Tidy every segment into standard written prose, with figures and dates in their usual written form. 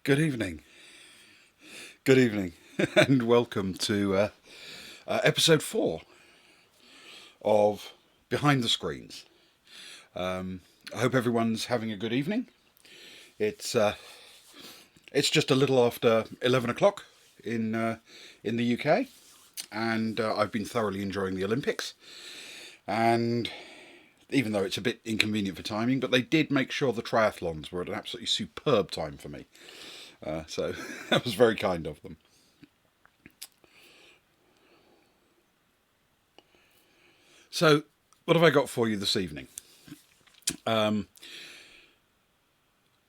Good evening. Good evening. And welcome to episode 4 of Behind the Screens. I hope everyone's having a good evening. It's just a little after 11 o'clock in the UK, and I've been thoroughly enjoying the Olympics. And even though it's a bit inconvenient for timing, but they did make sure the triathlons were at an absolutely superb time for me. So that was very kind of them. So, what have I got for you this evening? We're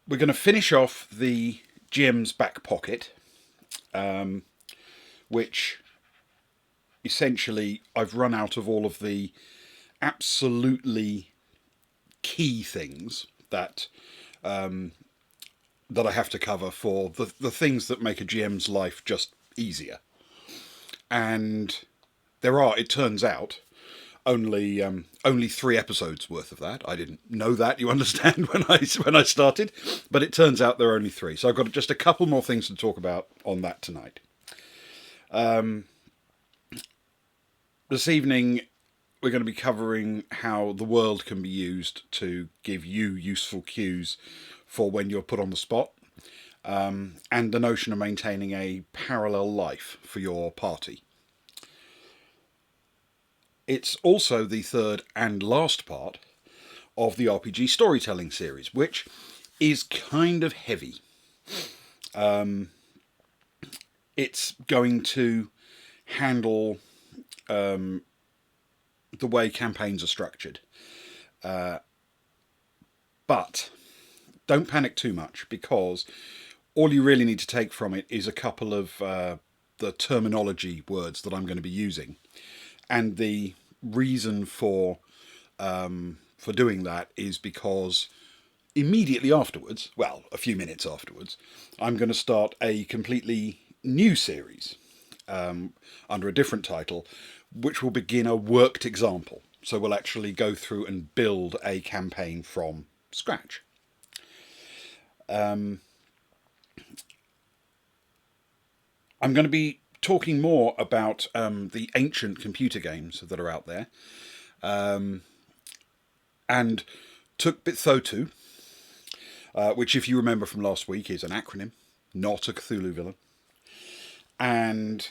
going to finish off the GMs Back Pocket, which essentially I've run out of all of the absolutely key things that I have to cover for the things that make a GM's life just easier. And there are, it turns out, only 3 episodes worth of that. I didn't know that, you understand, when I started, but it turns out there are only 3. So I've got just a couple more things to talk about on that tonight. This evening we're going to be covering how the world can be used to give you useful cues for when you're put on the spot, and the notion of maintaining a parallel life for your party. It's also the third and last part of the RPG storytelling series, which is kind of heavy. It's going to handle the way campaigns are structured. But don't panic too much, because all you really need to take from it is a couple of the terminology words that I'm going to be using. And the reason for doing that is because immediately afterwards, well, a few minutes afterwards, I'm going to start a completely new series under a different title, which will begin a worked example. So we'll actually go through and build a campaign from scratch. I'm going to be talking more about the ancient computer games that are out there, and TGPCITHOTU, which, if you remember from last week, is an acronym, not a Cthulhu villain. And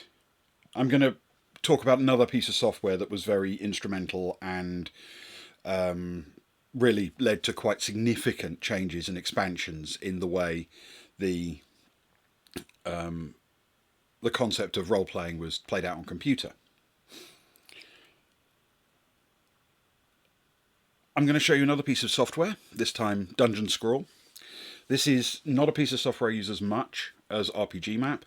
I'm going to talk about another piece of software that was very instrumental and really led to quite significant changes and expansions in the way the concept of role-playing was played out on computer. I'm going to show you another piece of software, this time Dungeon Scroll. This is not a piece of software I use as much as RPG Map,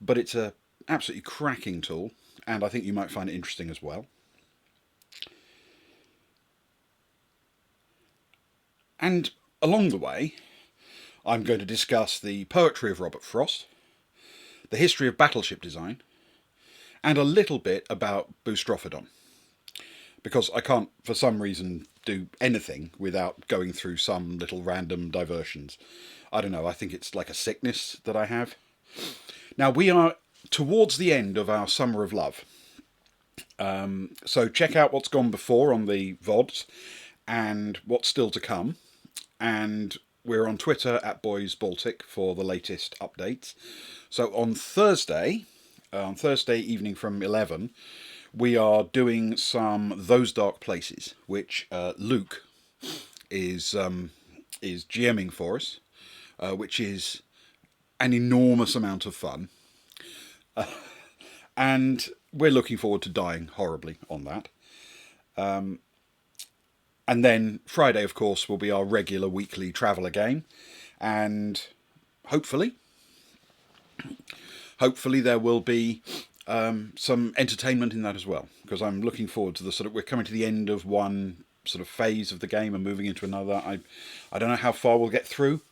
but it's an absolutely cracking tool, and I think you might find it interesting as well. And along the way, I'm going to discuss the poetry of Robert Frost, the history of battleship design, and a little bit about Boustrophodon. Because I can't, for some reason, do anything without going through some little random diversions. I don't know, I think it's like a sickness that I have. Now, we are towards the end of our Summer of Love. So check out what's gone before on the VODs and what's still to come. And we're on Twitter at Boys Baltic for the latest updates. So on Thursday evening from 11, we are doing some Those Dark Places, which Luke is GMing for us, which is an enormous amount of fun. And we're looking forward to dying horribly on that. And then Friday, of course, will be our regular weekly Traveller game. And hopefully there will be some entertainment in that as well. Because I'm looking forward to we're coming to the end of one sort of phase of the game and moving into another. I don't know how far we'll get through,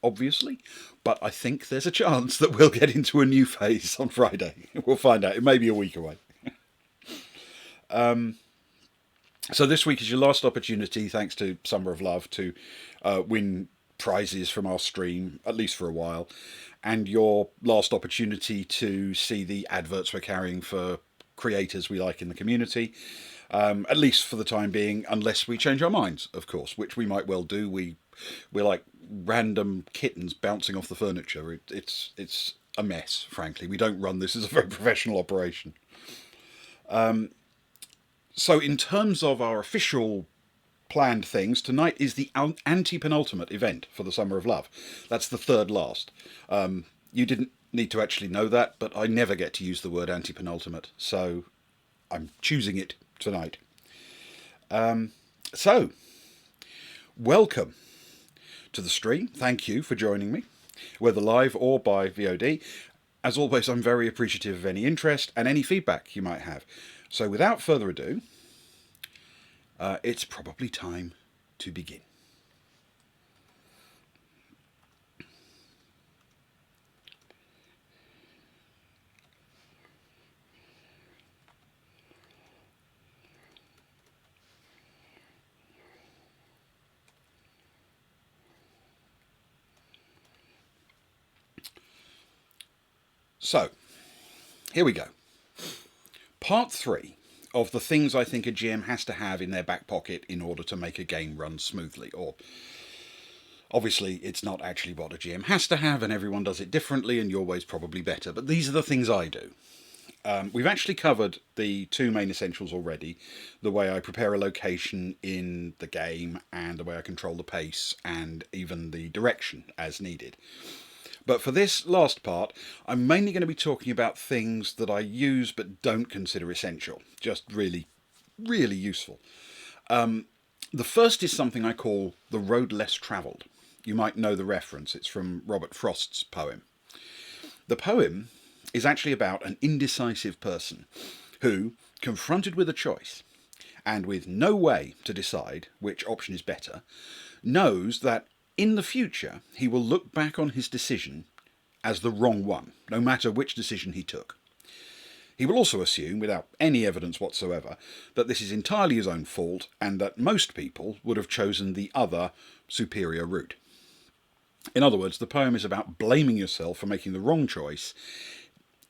obviously, but I think there's a chance that we'll get into a new phase on Friday. We'll find out. It may be a week away. So this week is your last opportunity, thanks to Summer of Love, to win prizes from our stream, at least for a while, and your last opportunity to see the adverts we're carrying for creators we like in the community, at least for the time being, unless we change our minds, of course, which we might well do. We're like random kittens bouncing off the furniture. It's a mess, frankly. We don't run this as a very professional operation. So in terms of our official planned things, tonight is the anti-penultimate event for the Summer of Love. That's the third last. You didn't need to actually know that, but I never get to use the word anti-penultimate, so I'm choosing it tonight. So, welcome to the stream. Thank you for joining me, whether live or by VOD. As always, I'm very appreciative of any interest and any feedback you might have. So without further ado, it's probably time to begin. So, here we go. Part 3 of the things I think a GM has to have in their back pocket in order to make a game run smoothly. Or, obviously, it's not actually what a GM has to have, and everyone does it differently, and your way's probably better. But these are the things I do. We've actually covered the two main essentials already. The way I prepare a location in the game, and the way I control the pace, and even the direction as needed. But for this last part, I'm mainly going to be talking about things that I use but don't consider essential. Just really, really useful. The first is something I call the road less travelled. You might know the reference. It's from Robert Frost's poem. The poem is actually about an indecisive person who, confronted with a choice, and with no way to decide which option is better, knows that in the future, he will look back on his decision as the wrong one, no matter which decision he took. He will also assume, without any evidence whatsoever, that this is entirely his own fault and that most people would have chosen the other, superior route. In other words, the poem is about blaming yourself for making the wrong choice,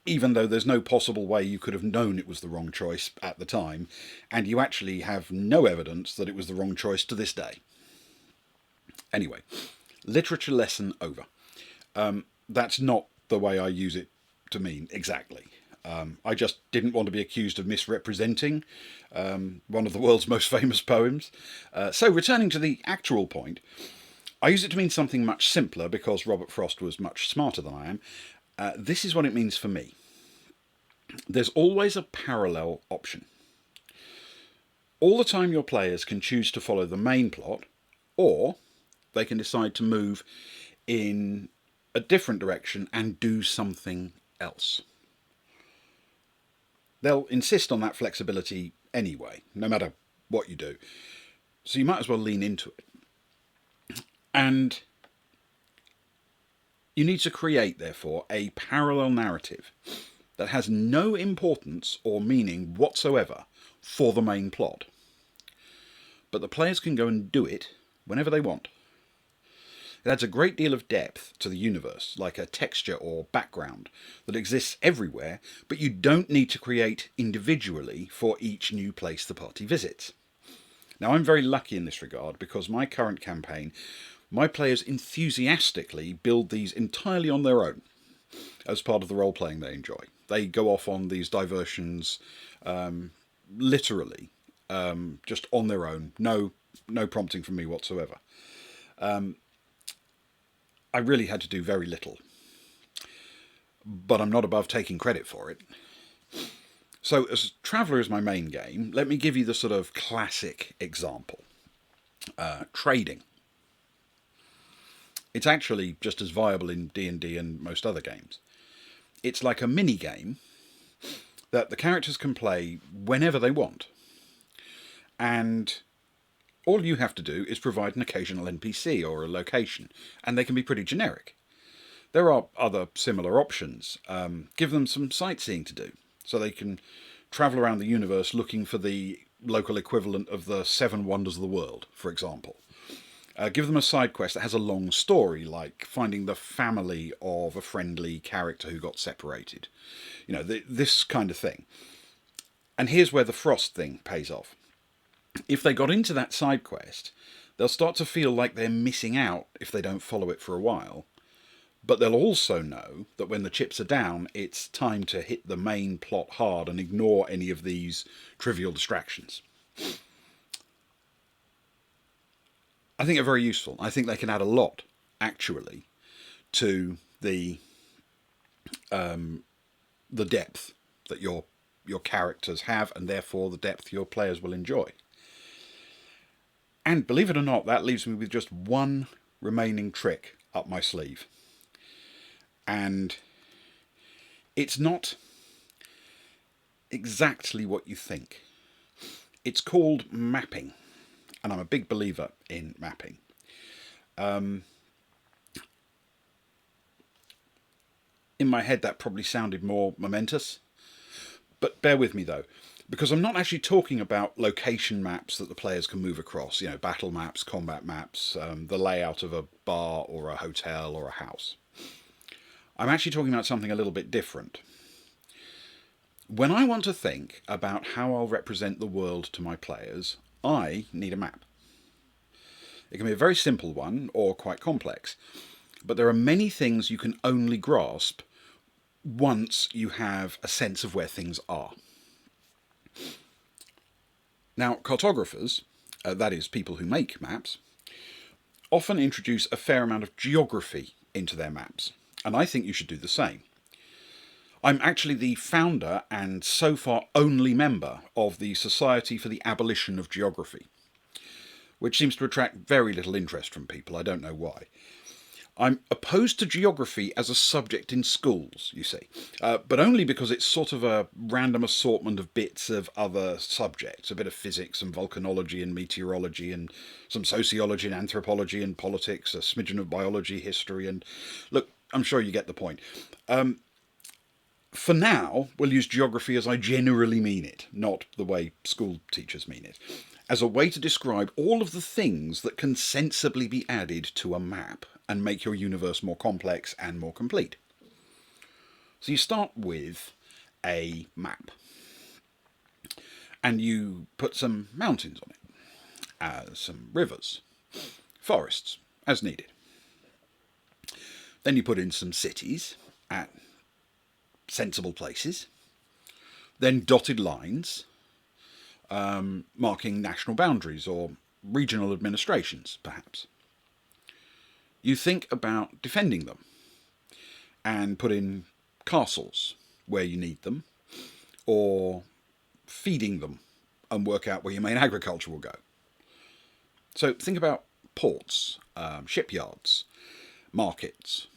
even though there's no possible way you could have known it was the wrong choice at the time, and you actually have no evidence that it was the wrong choice to this day. Anyway, literature lesson over. That's not the way I use it to mean exactly. I just didn't want to be accused of misrepresenting one of the world's most famous poems. So returning to the actual point, I use it to mean something much simpler because Robert Frost was much smarter than I am. This is what it means for me. There's always a parallel option. All the time your players can choose to follow the main plot, or they can decide to move in a different direction and do something else. They'll insist on that flexibility anyway, no matter what you do. So you might as well lean into it. And you need to create, therefore, a parallel narrative that has no importance or meaning whatsoever for the main plot. But the players can go and do it whenever they want. It adds a great deal of depth to the universe, like a texture or background that exists everywhere, but you don't need to create individually for each new place the party visits. Now, I'm very lucky in this regard because my current campaign My players enthusiastically build these entirely on their own as part of the role-playing they enjoy. They go off on these diversions literally just on their own, no prompting from me whatsoever. I really had to do very little, but I'm not above taking credit for it. So as Traveller is my main game, let me give you the sort of classic example. Trading. It's actually just as viable in D&D and most other games. It's like a mini game that the characters can play whenever they want. And all you have to do is provide an occasional NPC or a location, and they can be pretty generic. There are other similar options. Give them some sightseeing to do, so they can travel around the universe looking for the local equivalent of the 7 wonders of the world, for example. Give them a side quest that has a long story, like finding the family of a friendly character who got separated. You know, this kind of thing. And here's where the Frost thing pays off. If they got into that side quest, they'll start to feel like they're missing out if they don't follow it for a while. But they'll also know that when the chips are down, it's time to hit the main plot hard and ignore any of these trivial distractions. I think they're very useful. I think they can add a lot, actually, to the depth that your characters have, and therefore the depth your players will enjoy. And believe it or not, that leaves me with just one remaining trick up my sleeve. And it's not exactly what you think. It's called mapping. And I'm a big believer in mapping. In my head, that probably sounded more momentous. But bear with me, though, because I'm not actually talking about location maps that the players can move across, you know, battle maps, combat maps, the layout of a bar or a hotel or a house. I'm actually talking about something a little bit different. When I want to think about how I'll represent the world to my players, I need a map. It can be a very simple one or quite complex, but there are many things you can only grasp once you have a sense of where things are. Now, cartographers, that is, people who make maps, often introduce a fair amount of geography into their maps, and I think you should do the same. I'm actually the founder and so far only member of the Society for the Abolition of Geography, which seems to attract very little interest from people. I don't know why. I'm opposed to geography as a subject in schools, you see, but only because it's sort of a random assortment of bits of other subjects, a bit of physics and volcanology and meteorology and some sociology and anthropology and politics, a smidgen of biology, history, and look, I'm sure you get the point. For now, we'll use geography as I generally mean it, not the way school teachers mean it, as a way to describe all of the things that can sensibly be added to a map and make your universe more complex and more complete. So you start with a map, and you put some mountains on it, some rivers, forests, as needed. Then you put in some cities at sensible places, then dotted lines marking national boundaries or regional administrations, perhaps. You think about defending them and put in castles where you need them, or feeding them and work out where your main agriculture will go. So think about ports, shipyards, markets,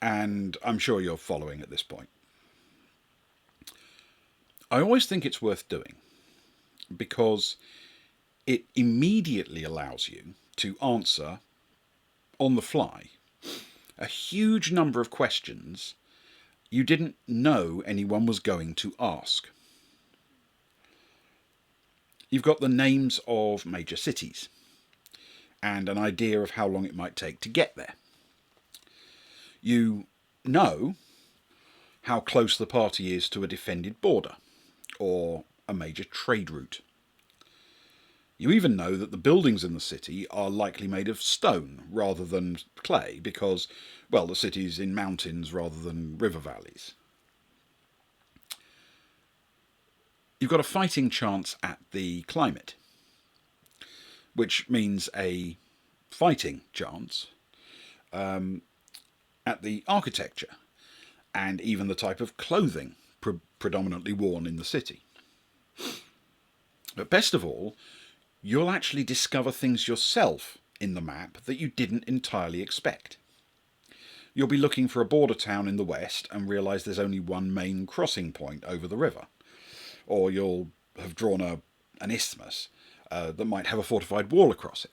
and I'm sure you're following at this point. I always think it's worth doing because it immediately allows you to answer on the fly a huge number of questions you didn't know anyone was going to ask. You've got the names of major cities and an idea of how long it might take to get there. You know how close the party is to a defended border or a major trade route. You even know that the buildings in the city are likely made of stone rather than clay because, well, the city's in mountains rather than river valleys. You've got a fighting chance at the climate, which means a fighting chance at the architecture and even the type of clothing predominantly worn in the city. But best of all, you'll actually discover things yourself in the map that you didn't entirely expect. You'll be looking for a border town in the west and realise there's only one main crossing point over the river. Or you'll have drawn an isthmus that might have a fortified wall across it.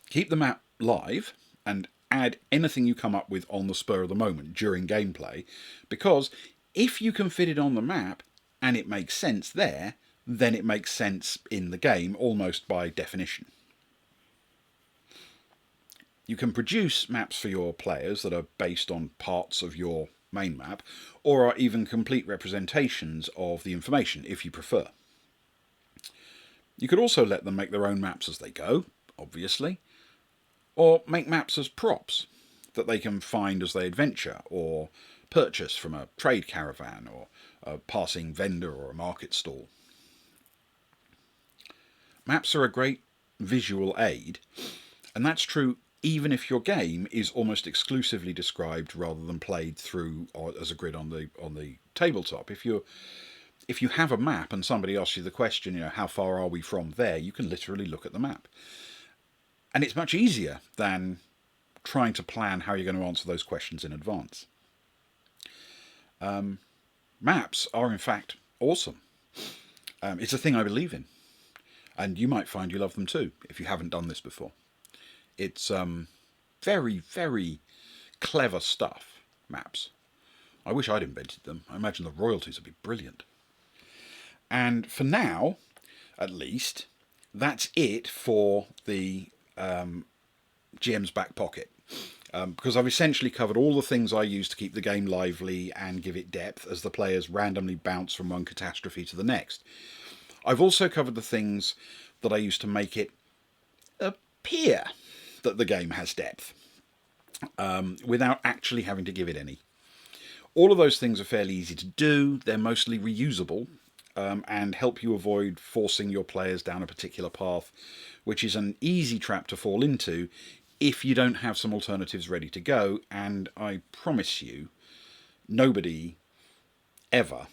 Keep the map live and add anything you come up with on the spur of the moment during gameplay, because if you can fit it on the map and it makes sense there, then it makes sense in the game almost by definition. You can produce maps for your players that are based on parts of your main map, or are even complete representations of the information if you prefer. You could also let them make their own maps as they go, obviously, or make maps as props that they can find as they adventure, or purchase from a trade caravan, or a passing vendor or a market stall. Maps are a great visual aid, and that's true even if your game is almost exclusively described rather than played through as a grid on the tabletop. If you have a map and somebody asks you the question, how far are we from there, you can literally look at the map. And it's much easier than trying to plan how you're going to answer those questions in advance. Maps are in fact awesome. It's a thing I believe in. And you might find you love them too, if you haven't done this before. It's very, very clever stuff, maps. I wish I'd invented them. I imagine the royalties would be brilliant. And for now, at least, that's it for the GMs Back Pocket. Because I've essentially covered all the things I use to keep the game lively and give it depth as the players randomly bounce from one catastrophe to the next. I've also covered the things that I use to make it appear that the game has depth, without actually having to give it any. All of those things are fairly easy to do. They're mostly reusable, and help you avoid forcing your players down a particular path, which is an easy trap to fall into if you don't have some alternatives ready to go. And I promise you, nobody ever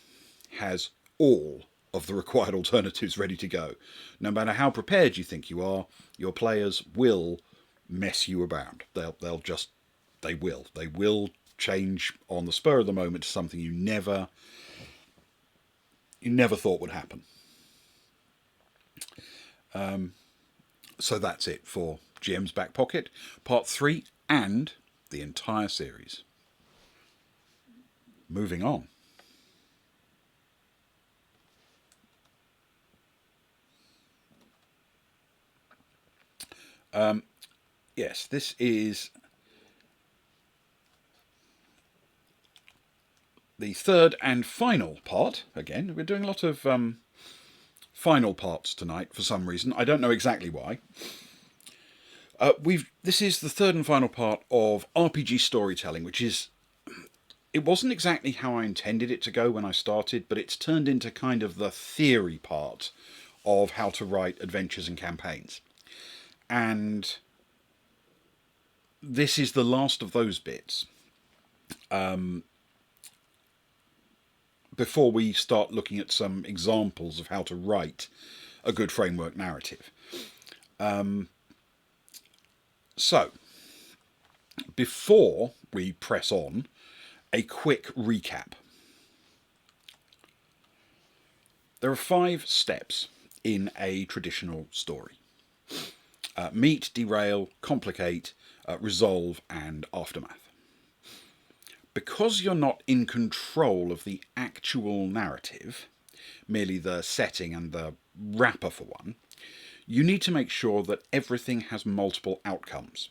has all of the required alternatives ready to go. No matter how prepared you think you are, your players will mess you about. They will change on the spur of the moment to something you never thought would happen. So that's it for GM's Back Pocket, Part 3 and the entire series. Moving on. Yes, this is the third and final part. Again, we're doing a lot of final parts tonight for some reason. I don't know exactly why. This is the third and final part of RPG storytelling, which is... It wasn't exactly how I intended it to go when I started, but it's turned into kind of the theory part of how to write adventures and campaigns. And this is the last of those bits. Before we start looking at some examples of how to write a good framework narrative. So, before we press on, a quick recap. There are 5 steps in a traditional story. Meet, derail, complicate, resolve, and aftermath. Because you're not in control of the actual narrative, merely the setting and the wrapper for one, you need to make sure that everything has multiple outcomes.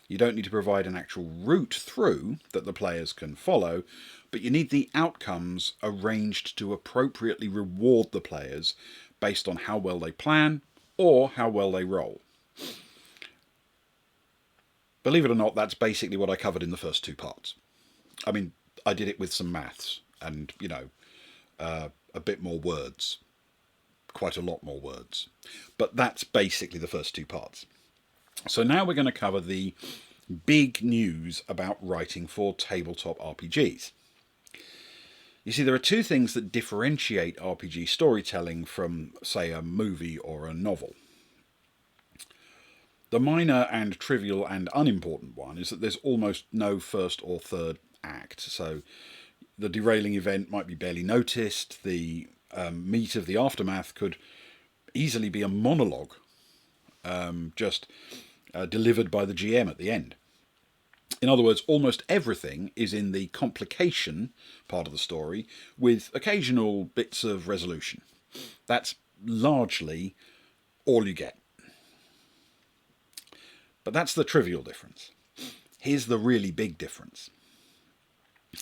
You don't need to provide an actual route through that the players can follow, but you need the outcomes arranged to appropriately reward the players based on how well they plan or how well they roll. Believe it or not, that's basically what I covered in the first two parts. I mean, I did it with some maths and, a bit more words. Quite a lot more words. But that's basically the first two parts. So now we're going to cover the big news about writing for tabletop RPGs. You see, there are two things that differentiate RPG storytelling from, say, a movie or a novel. The minor and trivial and unimportant one is that there's almost no first or third act. So the derailing event might be barely noticed. The meat of the aftermath could easily be a monologue, just delivered by the GM at the end. In other words, almost everything is in the complication part of the story, with occasional bits of resolution. That's largely all you get. But that's the trivial difference. Here's the really big difference.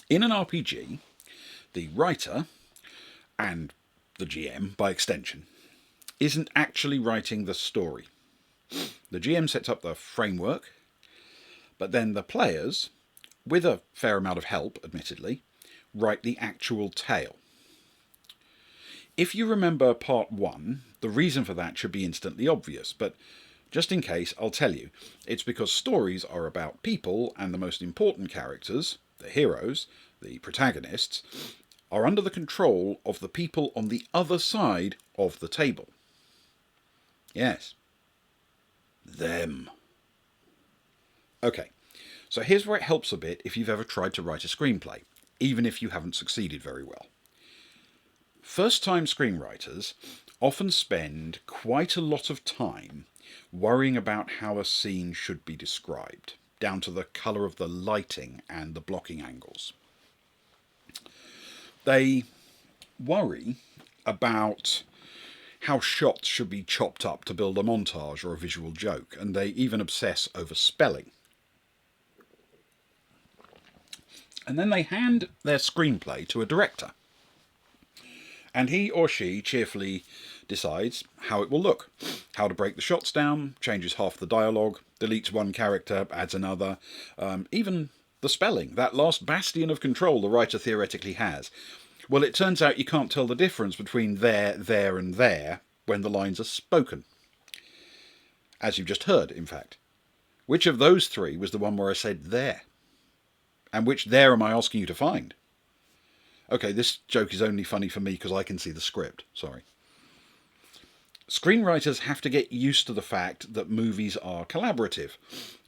In an RPG, the writer, and the GM by extension, isn't actually writing the story. The GM sets up the framework, but then the players, with a fair amount of help, admittedly, write the actual tale. If you remember part 1, the reason for that should be instantly obvious, but just in case, I'll tell you. It's because stories are about people, and the most important characters, the heroes, the protagonists, are under the control of the people on the other side of the table. Yes. Them. Okay, so here's where it helps a bit if you've ever tried to write a screenplay, even if you haven't succeeded very well. First-time screenwriters often spend quite a lot of time worrying about how a scene should be described, down to the colour of the lighting and the blocking angles. They worry about how shots should be chopped up to build a montage or a visual joke, and they even obsess over spelling. And then they hand their screenplay to a director, and he or she cheerfully decides how it will look, how to break the shots down, changes half the dialogue, deletes one character, adds another, even the spelling, that last bastion of control the writer theoretically has. Well, it turns out you can't tell the difference between there, and there when the lines are spoken. As you've just heard, in fact. Which of those three was the one where I said there? And which there am I asking you to find? Okay, this joke is only funny for me because I can see the script. Sorry. Screenwriters have to get used to the fact that movies are collaborative,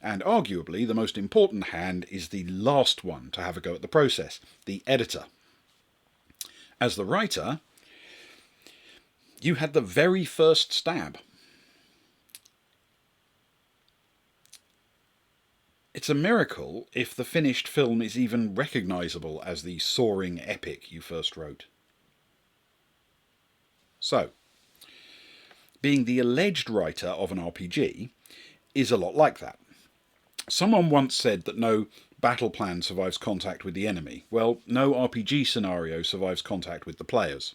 and arguably the most important hand is the last one to have a go at the process, the editor. As the writer, you had the very first stab. It's a miracle if the finished film is even recognisable as the soaring epic you first wrote. So, being the alleged writer of an RPG is a lot like that. Someone once said that no battle plan survives contact with the enemy. Well, no RPG scenario survives contact with the players.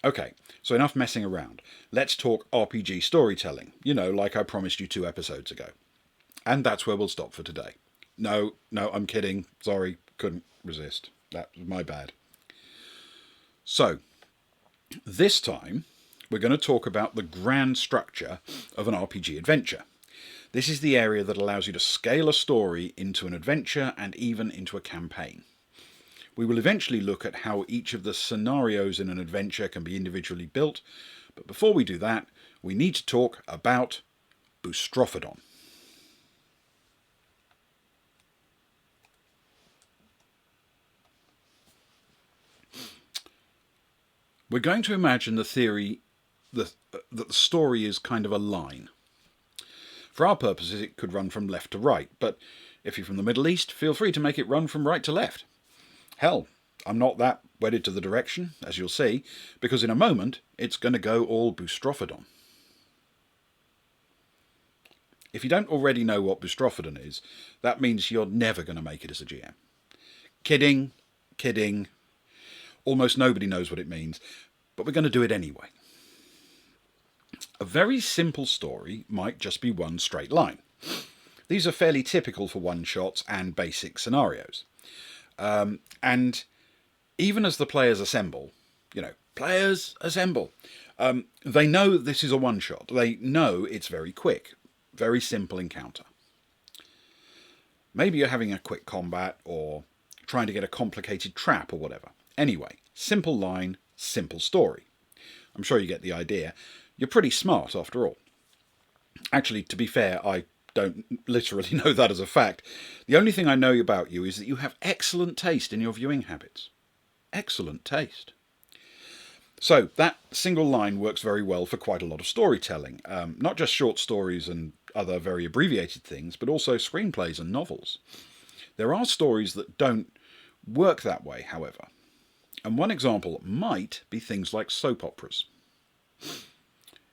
Okay, so enough messing around. Let's talk RPG storytelling, like I promised you 2 episodes ago. And that's where we'll stop for today. No, I'm kidding. Sorry, couldn't resist. That was my bad. So, this time, we're going to talk about the grand structure of an RPG adventure. This is the area that allows you to scale a story into an adventure and even into a campaign. We will eventually look at how each of the scenarios in an adventure can be individually built, but before we do that, we need to talk about Boostrophodon. We're going to imagine the theory that the story is kind of a line. For our purposes, it could run from left to right, but if you're from the Middle East, feel free to make it run from right to left. Hell, I'm not that wedded to the direction, as you'll see, because in a moment, it's going to go all Boostrophodon. If you don't already know what Boustrophodon is, that means you're never going to make it as a GM. Kidding, kidding. Almost nobody knows what it means, but we're going to do it anyway. A very simple story might just be one straight line. These are fairly typical for one-shots and basic scenarios. And even as the players assemble, players assemble, they know this is a one-shot. They know it's very quick, very simple encounter. Maybe you're having a quick combat or trying to get a complicated trap or whatever. Anyway, simple line, simple story. I'm sure you get the idea. You're pretty smart after all. Actually, to be fair, I don't literally know that as a fact. The only thing I know about you is that you have excellent taste in your viewing habits. Excellent taste. So that single line works very well for quite a lot of storytelling. Not just short stories and other very abbreviated things, but also screenplays and novels. There are stories that don't work that way, however. And one example might be things like soap operas.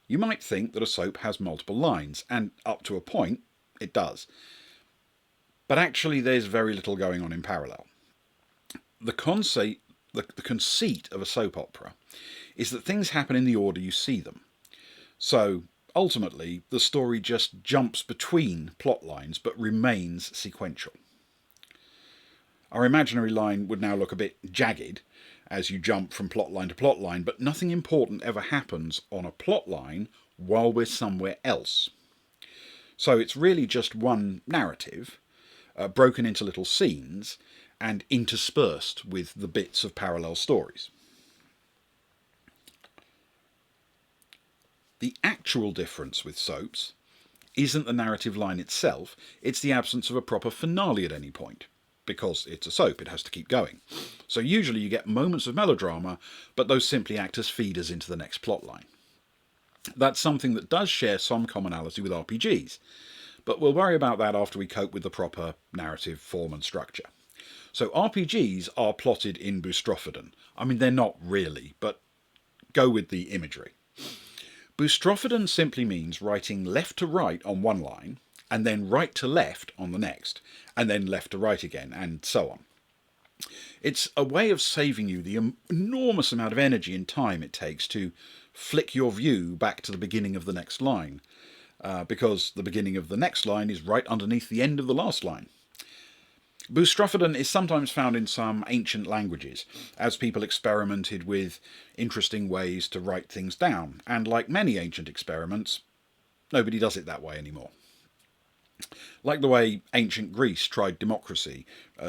You might think that a soap has multiple lines, and up to a point, it does. But actually there's very little going on in parallel. The conceit of a soap opera is that things happen in the order you see them. So ultimately the story just jumps between plot lines but remains sequential. Our imaginary line would now look a bit jagged as you jump from plot line to plot line, but nothing important ever happens on a plot line while we're somewhere else. So it's really just one narrative, broken into little scenes and interspersed with the bits of parallel stories. The actual difference with soaps isn't the narrative line itself, it's the absence of a proper finale at any point. Because it's a soap, it has to keep going. So usually you get moments of melodrama, but those simply act as feeders into the next plotline. That's something that does share some commonality with RPGs, but we'll worry about that after we cope with the proper narrative form and structure. So RPGs are plotted in Boustrophodon. I mean, they're not really, but go with the imagery. Boustrophodon simply means writing left to right on one line, and then right to left on the next, and then left to right again, and so on. It's a way of saving you the enormous amount of energy and time it takes to flick your view back to the beginning of the next line, because the beginning of the next line is right underneath the end of the last line. Boustrophodon is sometimes found in some ancient languages, as people experimented with interesting ways to write things down, and like many ancient experiments, nobody does it that way anymore. Like the way ancient Greece tried democracy,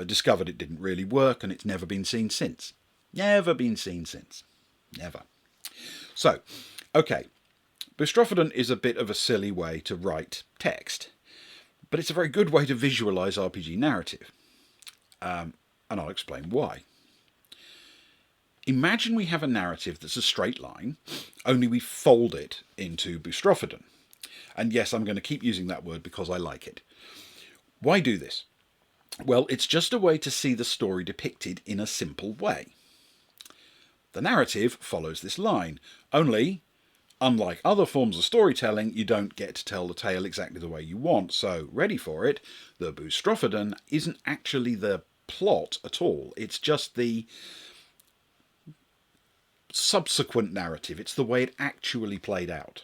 discovered it didn't really work, and it's never been seen since. Never been seen since. Never. So, okay, Boustrophodon is a bit of a silly way to write text, but it's a very good way to visualise RPG narrative. And I'll explain why. Imagine we have a narrative that's a straight line, only we fold it into Boustrophodon. And yes, I'm going to keep using that word because I like it. Why do this? Well, it's just a way to see the story depicted in a simple way. The narrative follows this line, only, unlike other forms of storytelling, you don't get to tell the tale exactly the way you want, so ready for it, the Boustrophodon isn't actually the plot at all, it's just the subsequent narrative, it's the way it actually played out.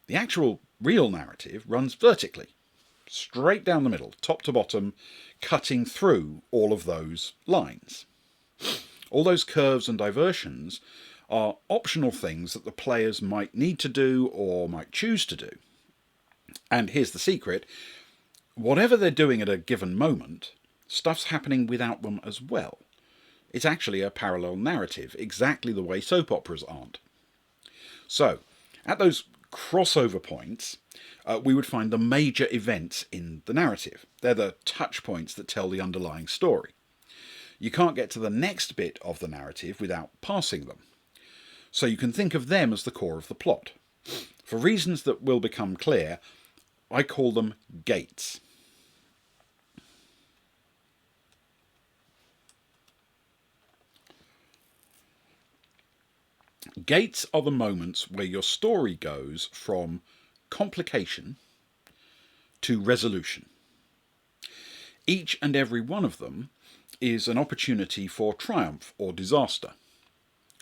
The actual real narrative runs vertically, straight down the middle, top to bottom, cutting through all of those lines. All those curves and diversions are optional things that the players might need to do or might choose to do. And here's the secret, whatever they're doing at a given moment, stuff's happening without them as well. It's actually a parallel narrative, exactly the way soap operas aren't. So, at those crossover points, we would find the major events in the narrative. They're the touch points that tell the underlying story. You can't get to the next bit of the narrative without passing them. So you can think of them as the core of the plot. For reasons that will become clear, I call them gates. Gates are the moments where your story goes from complication to resolution. Each and every one of them is an opportunity for triumph or disaster.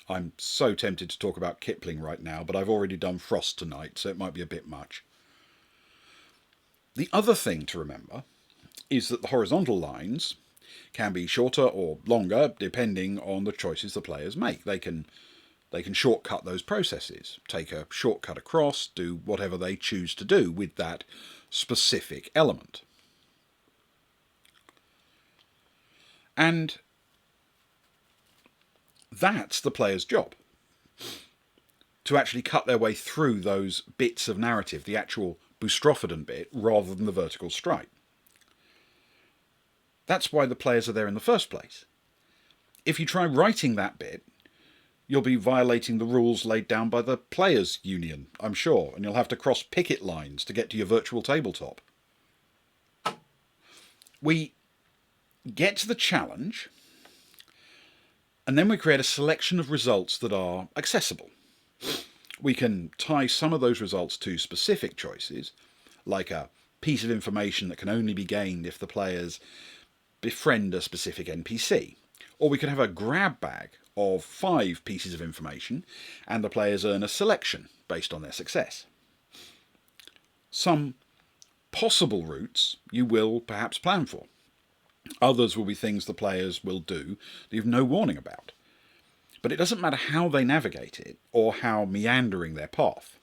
I'm so tempted to talk about Kipling right now, but I've already done Frost tonight, so it might be a bit much. The other thing to remember is that the horizontal lines can be shorter or longer depending on the choices the players make. They can shortcut those processes, take a shortcut across, do whatever they choose to do with that specific element. And that's the player's job, to actually cut their way through those bits of narrative, the actual boustrophodon bit, rather than the vertical stripe. That's why the players are there in the first place. If you try writing that bit, you'll be violating the rules laid down by the Players' Union, I'm sure, and you'll have to cross picket lines to get to your virtual tabletop. We get to the challenge, and then we create a selection of results that are accessible. We can tie some of those results to specific choices, like a piece of information that can only be gained if the players befriend a specific NPC. Or we could have a grab bag of 5 pieces of information, and the players earn a selection based on their success. Some possible routes you will perhaps plan for. Others will be things the players will do that you've no warning about. But it doesn't matter how they navigate it or how meandering their path.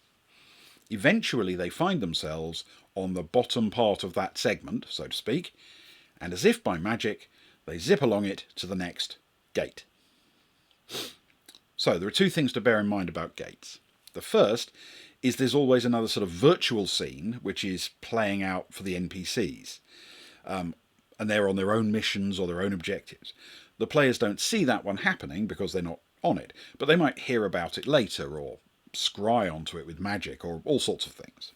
Eventually they find themselves on the bottom part of that segment, so to speak, and as if by magic, they zip along it to the next gate. So there are 2 things to bear in mind about gates. The first is there's always another sort of virtual scene which is playing out for the NPCs. And they're on their own missions or their own objectives. The players don't see that one happening because they're not on it, but they might hear about it later or scry onto it with magic or all sorts of things.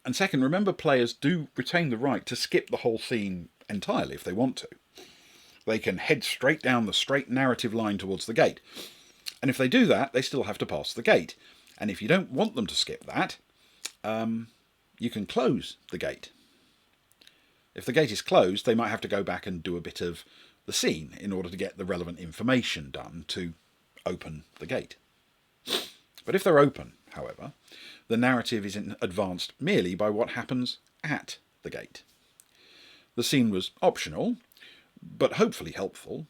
And second, remember players do retain the right to skip the whole scene entirely if they want to. They can head straight down the straight narrative line towards the gate. And if they do that, they still have to pass the gate. And if you don't want them to skip that, you can close the gate. If the gate is closed, they might have to go back and do a bit of the scene in order to get the relevant information done to open the gate. But if they're open, however, the narrative is advanced merely by what happens at the gate. The scene was optional, but hopefully helpful,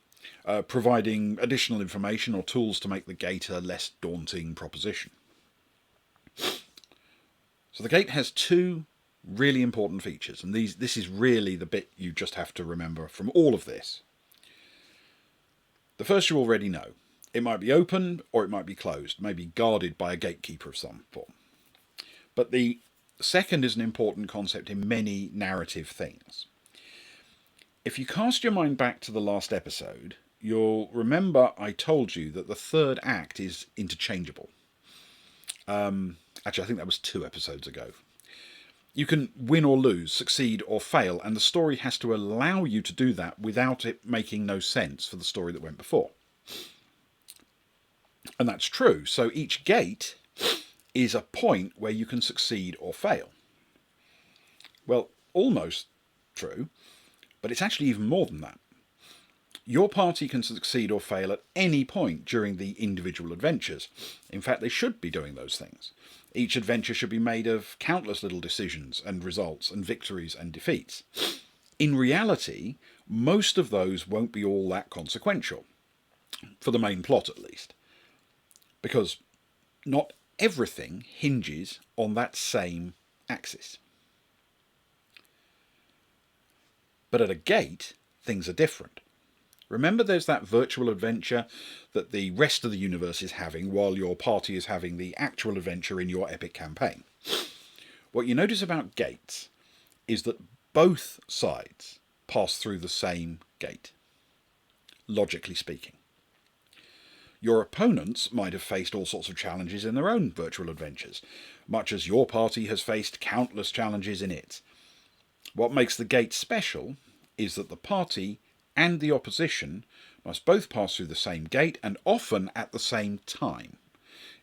providing additional information or tools to make the gate a less daunting proposition. So the gate has 2 really important features, and this is really the bit you just have to remember from all of this. The first you already know. It might be open or it might be closed, maybe guarded by a gatekeeper of some form. But the second is an important concept in many narrative things. If you cast your mind back to the last episode, you'll remember I told you that the 3rd act is interchangeable. Actually, I think that was 2 episodes ago. You can win or lose, succeed or fail, and the story has to allow you to do that without it making no sense for the story that went before. And that's true. So each gate is a point where you can succeed or fail. Well, almost true, but it's actually even more than that. Your party can succeed or fail at any point during the individual adventures. In fact, they should be doing those things. Each adventure should be made of countless little decisions and results and victories and defeats. In reality, most of those won't be all that consequential, for the main plot at least, because not everything hinges on that same axis. But at a gate, things are different. Remember there's that virtual adventure that the rest of the universe is having while your party is having the actual adventure in your epic campaign. What you notice about gates is that both sides pass through the same gate, logically speaking. Your opponents might have faced all sorts of challenges in their own virtual adventures, much as your party has faced countless challenges in its. What makes the gate special is that the party and the opposition must both pass through the same gate and often at the same time.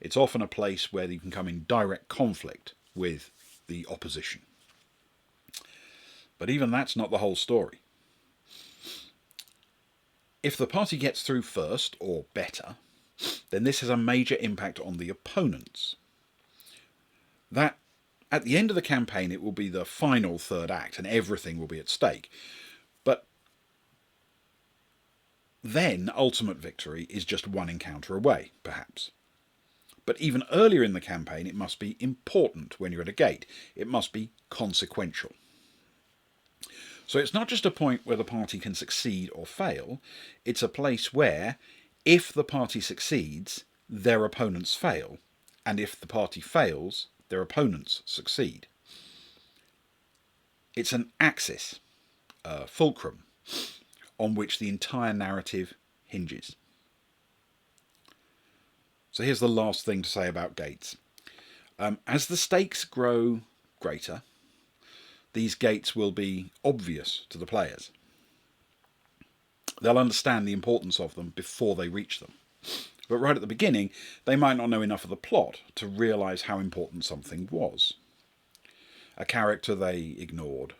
It's often a place where you can come in direct conflict with the opposition. But even that's not the whole story. If the party gets through first, or better, then this has a major impact on the opponents. That, at the end of the campaign, it will be the final third act and everything will be at stake. But then ultimate victory is just one encounter away, perhaps. But even earlier in the campaign, it must be important when you're at a gate. It must be consequential. So it's not just a point where the party can succeed or fail, it's a place where, if the party succeeds, their opponents fail, and if the party fails, their opponents succeed. It's an axis, a fulcrum, on which the entire narrative hinges. So here's the last thing to say about gates. As the stakes grow greater, these gates will be obvious to the players. They'll understand the importance of them before they reach them. But right at the beginning, they might not know enough of the plot to realise how important something was. A character they ignored,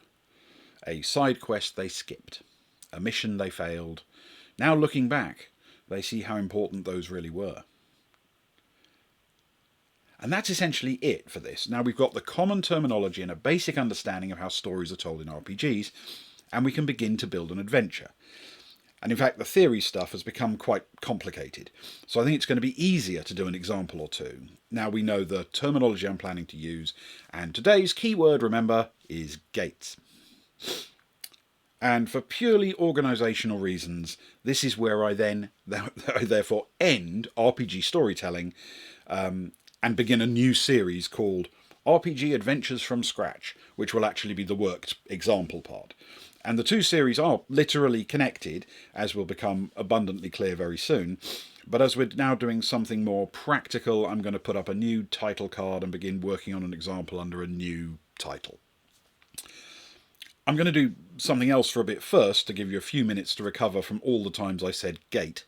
a side quest they skipped, a mission they failed. Now looking back, they see how important those really were. And that's essentially it for this. Now we've got the common terminology and a basic understanding of how stories are told in RPGs, and we can begin to build an adventure. And in fact, the theory stuff has become quite complicated. So I think it's going to be easier to do an example or two. Now we know the terminology I'm planning to use, and today's keyword, remember, is gates. And for purely organisational reasons, this is where I therefore end RPG storytelling, and begin a new series called RPG Adventures from Scratch, which will actually be the worked example part. And the two series are literally connected, as will become abundantly clear very soon. But as we're now doing something more practical, I'm going to put up a new title card and begin working on an example under a new title. I'm going to do something else for a bit first, to give you a few minutes to recover from all the times I said gate.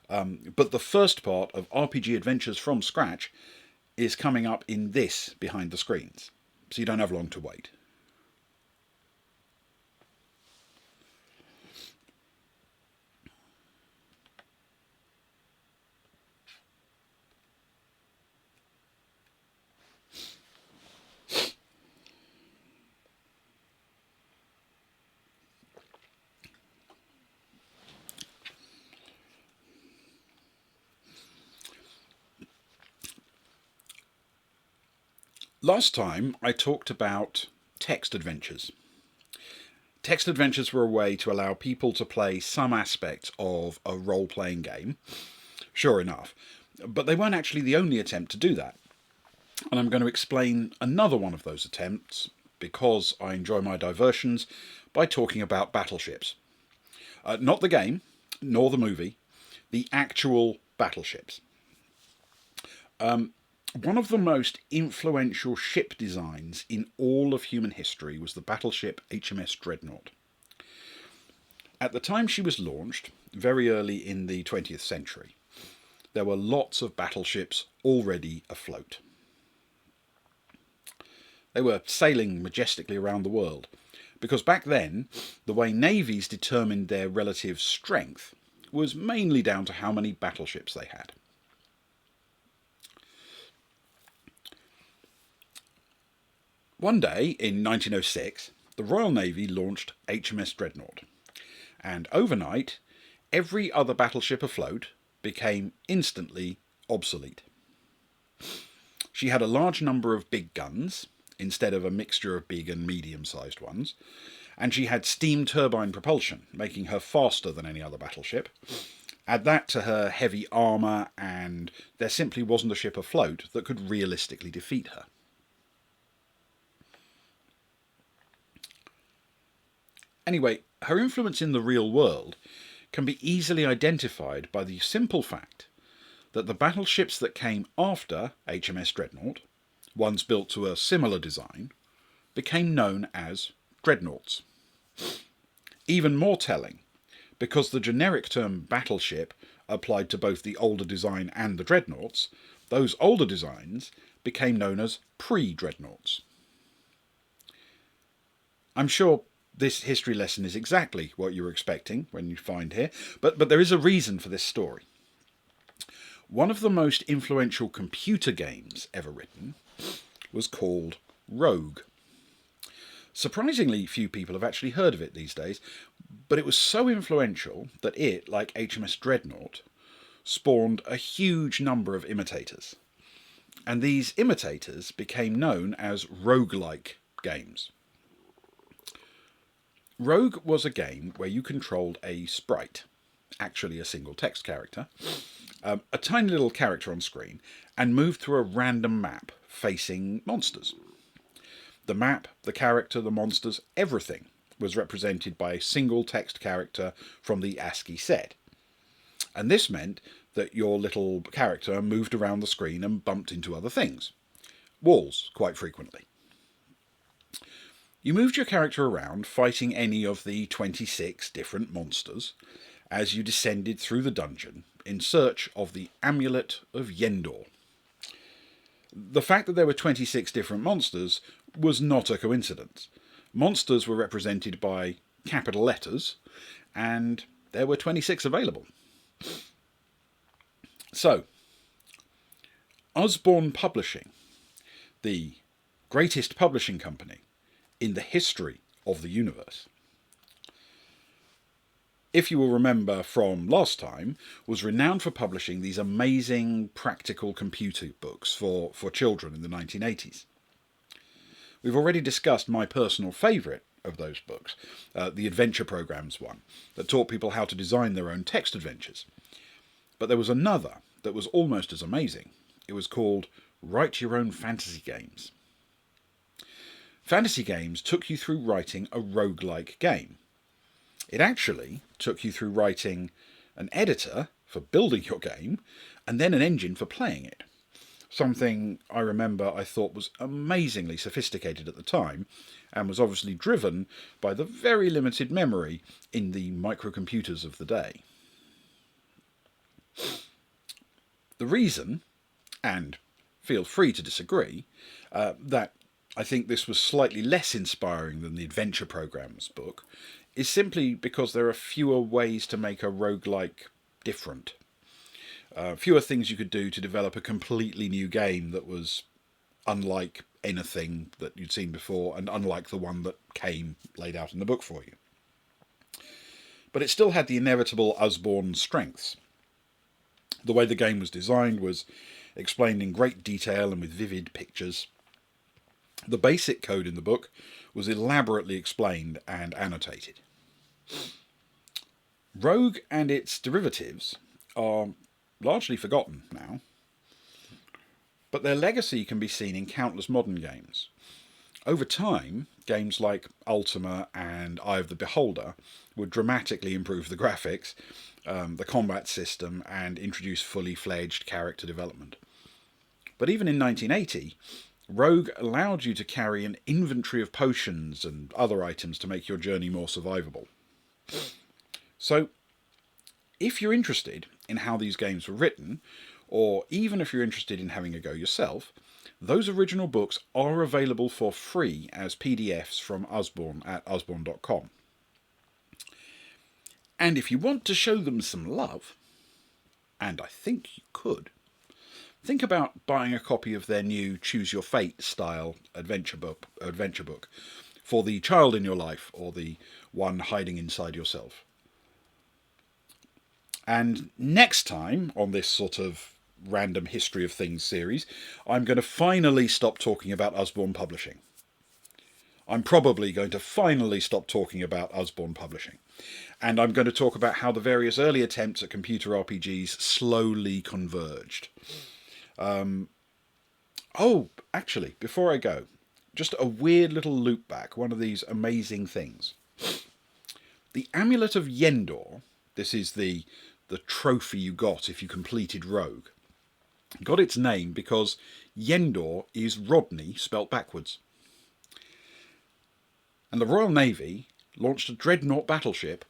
But the first part of RPG Adventures from Scratch is coming up in this behind the screens, so you don't have long to wait. Last time I talked about text adventures. Text adventures were a way to allow people to play some aspect of a role-playing game, sure enough, but they weren't actually the only attempt to do that. And I'm going to explain another one of those attempts, because I enjoy my diversions, by talking about battleships. Not the game, nor the movie, the actual battleships. One of the most influential ship designs in all of human history was the battleship HMS Dreadnought. At the time she was launched, very early in the 20th century, there were lots of battleships already afloat. They were sailing majestically around the world, because back then, the way navies determined their relative strength was mainly down to how many battleships they had. One day, in 1906, the Royal Navy launched HMS Dreadnought, and overnight, every other battleship afloat became instantly obsolete. She had a large number of big guns, instead of a mixture of big and medium-sized ones, and she had steam turbine propulsion, making her faster than any other battleship. Add that to her heavy armour, and there simply wasn't a ship afloat that could realistically defeat her. Anyway, her influence in the real world can be easily identified by the simple fact that the battleships that came after HMS Dreadnought, ones built to a similar design, became known as dreadnoughts. Even more telling, because the generic term battleship applied to both the older design and the dreadnoughts, Those older designs became known as pre-dreadnoughts. I'm sure this history lesson is exactly what you were expecting when you find here, but there is a reason for this story. One of the most influential computer games ever written was called Rogue. Surprisingly few people have actually heard of it these days, but it was so influential that it, like HMS Dreadnought, spawned a huge number of imitators. And these imitators became known as roguelike games. Rogue was a game where you controlled a sprite, actually a single text character, a tiny little character on screen, and moved through a random map facing monsters. The map, the character, the monsters, everything was represented by a single text character from the ASCII set. And this meant that your little character moved around the screen and bumped into other things. Walls, quite frequently. You moved your character around, fighting any of the 26 different monsters as you descended through the dungeon in search of the Amulet of Yendor. The fact that there were 26 different monsters was not a coincidence. Monsters were represented by capital letters, and there were 26 available. So, Usborne Publishing, the greatest publishing company in the history of the universe, if you will remember from last time, was renowned for publishing these amazing practical computer books for children in the 1980s. We've already discussed my personal favourite of those books, the Adventure Programs one, that taught people how to design their own text adventures. But there was another that was almost as amazing. It was called Write Your Own Fantasy Games. Fantasy games took you through writing a roguelike game. It actually took you through writing an editor for building your game, and then an engine for playing it. Something I remember I thought was amazingly sophisticated at the time, and was obviously driven by the very limited memory in the microcomputers of the day. The reason, and feel free to disagree, that I think this was slightly less inspiring than the Adventure Programs book, is simply because there are fewer ways to make a roguelike different. Fewer things you could do to develop a completely new game that was unlike anything that you'd seen before, and unlike the one that came laid out in the book for you. But it still had the inevitable Usborne strengths. The way the game was designed was explained in great detail and with vivid pictures. The basic code in the book was elaborately explained and annotated. Rogue and its derivatives are largely forgotten now, but their legacy can be seen in countless modern games. Over time, games like Ultima and Eye of the Beholder would dramatically improve the graphics, the combat system, and introduce fully fledged character development. But even in 1980, Rogue allowed you to carry an inventory of potions and other items to make your journey more survivable. So, if you're interested in how these games were written, or even if you're interested in having a go yourself, those original books are available for free as PDFs from Usborne at usborne.com. And if you want to show them some love, and I think you could, think about buying a copy of their new Choose Your Fate style adventure book for the child in your life or the one hiding inside yourself. And next time on this sort of random history of things series, I'm going to finally stop talking about Usborne Publishing. I'm probably going to finally stop talking about Usborne Publishing. And I'm going to talk about how the various early attempts at computer RPGs slowly converged. Actually, before I go, just a weird little loop back, one of these amazing things. The Amulet of Yendor, this is the trophy you got if you completed Rogue, got its name because Yendor is Rodney spelt backwards. And the Royal Navy launched a dreadnought battleship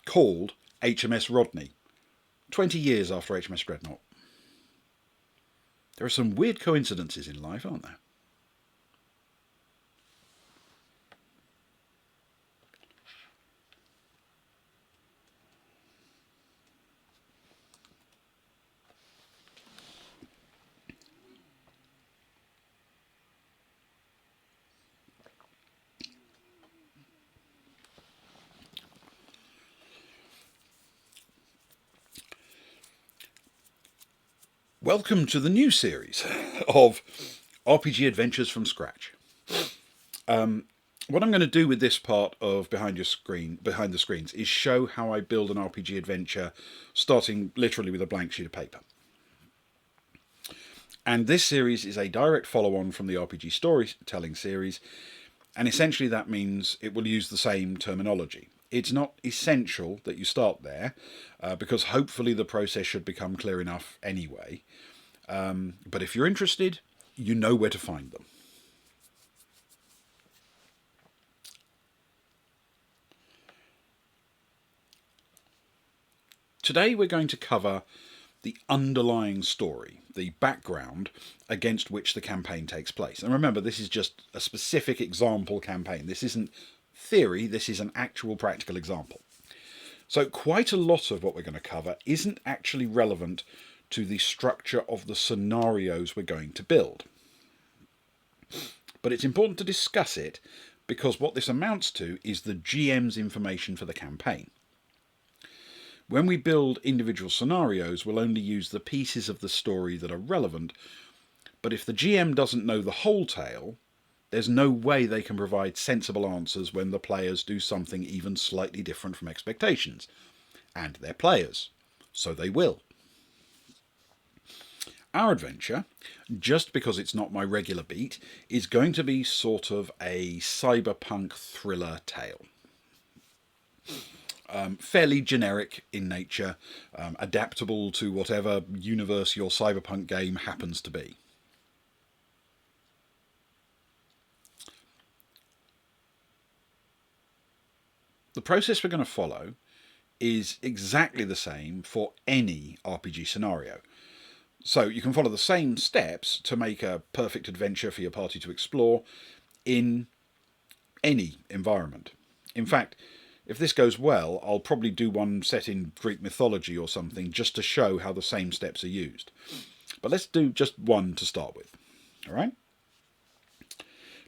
called HMS Rodney, 20 years after HMS Dreadnought. There are some weird coincidences in life, aren't there? Welcome to the new series of RPG adventures from scratch. What I'm going to do with this part of behind the screens, is show how I build an RPG adventure, starting literally with a blank sheet of paper. And this series is a direct follow-on from the RPG storytelling series, and essentially that means it will use the same terminology. It's not essential that you start there, because hopefully the process should become clear enough anyway. But if you're interested, you know where to find them. Today we're going to cover the underlying story, the background against which the campaign takes place. And remember, this is just a specific example campaign. This isn't theory, this is an actual practical example. So quite a lot of what we're going to cover isn't actually relevant to the structure of the scenarios we're going to build. But it's important to discuss it because what this amounts to is the GM's information for the campaign. When we build individual scenarios, we'll only use the pieces of the story that are relevant, but if the GM doesn't know the whole tale, there's no way they can provide sensible answers when the players do something even slightly different from expectations. And they're players, so they will. Our adventure, just because it's not my regular beat, is going to be sort of a cyberpunk thriller tale. Fairly generic in nature, adaptable to whatever universe your cyberpunk game happens to be. The process we're going to follow is exactly the same for any RPG scenario. So you can follow the same steps to make a perfect adventure for your party to explore in any environment. In fact, if this goes well, I'll probably do one set in Greek mythology or something just to show how the same steps are used. But let's do just one to start with. All right?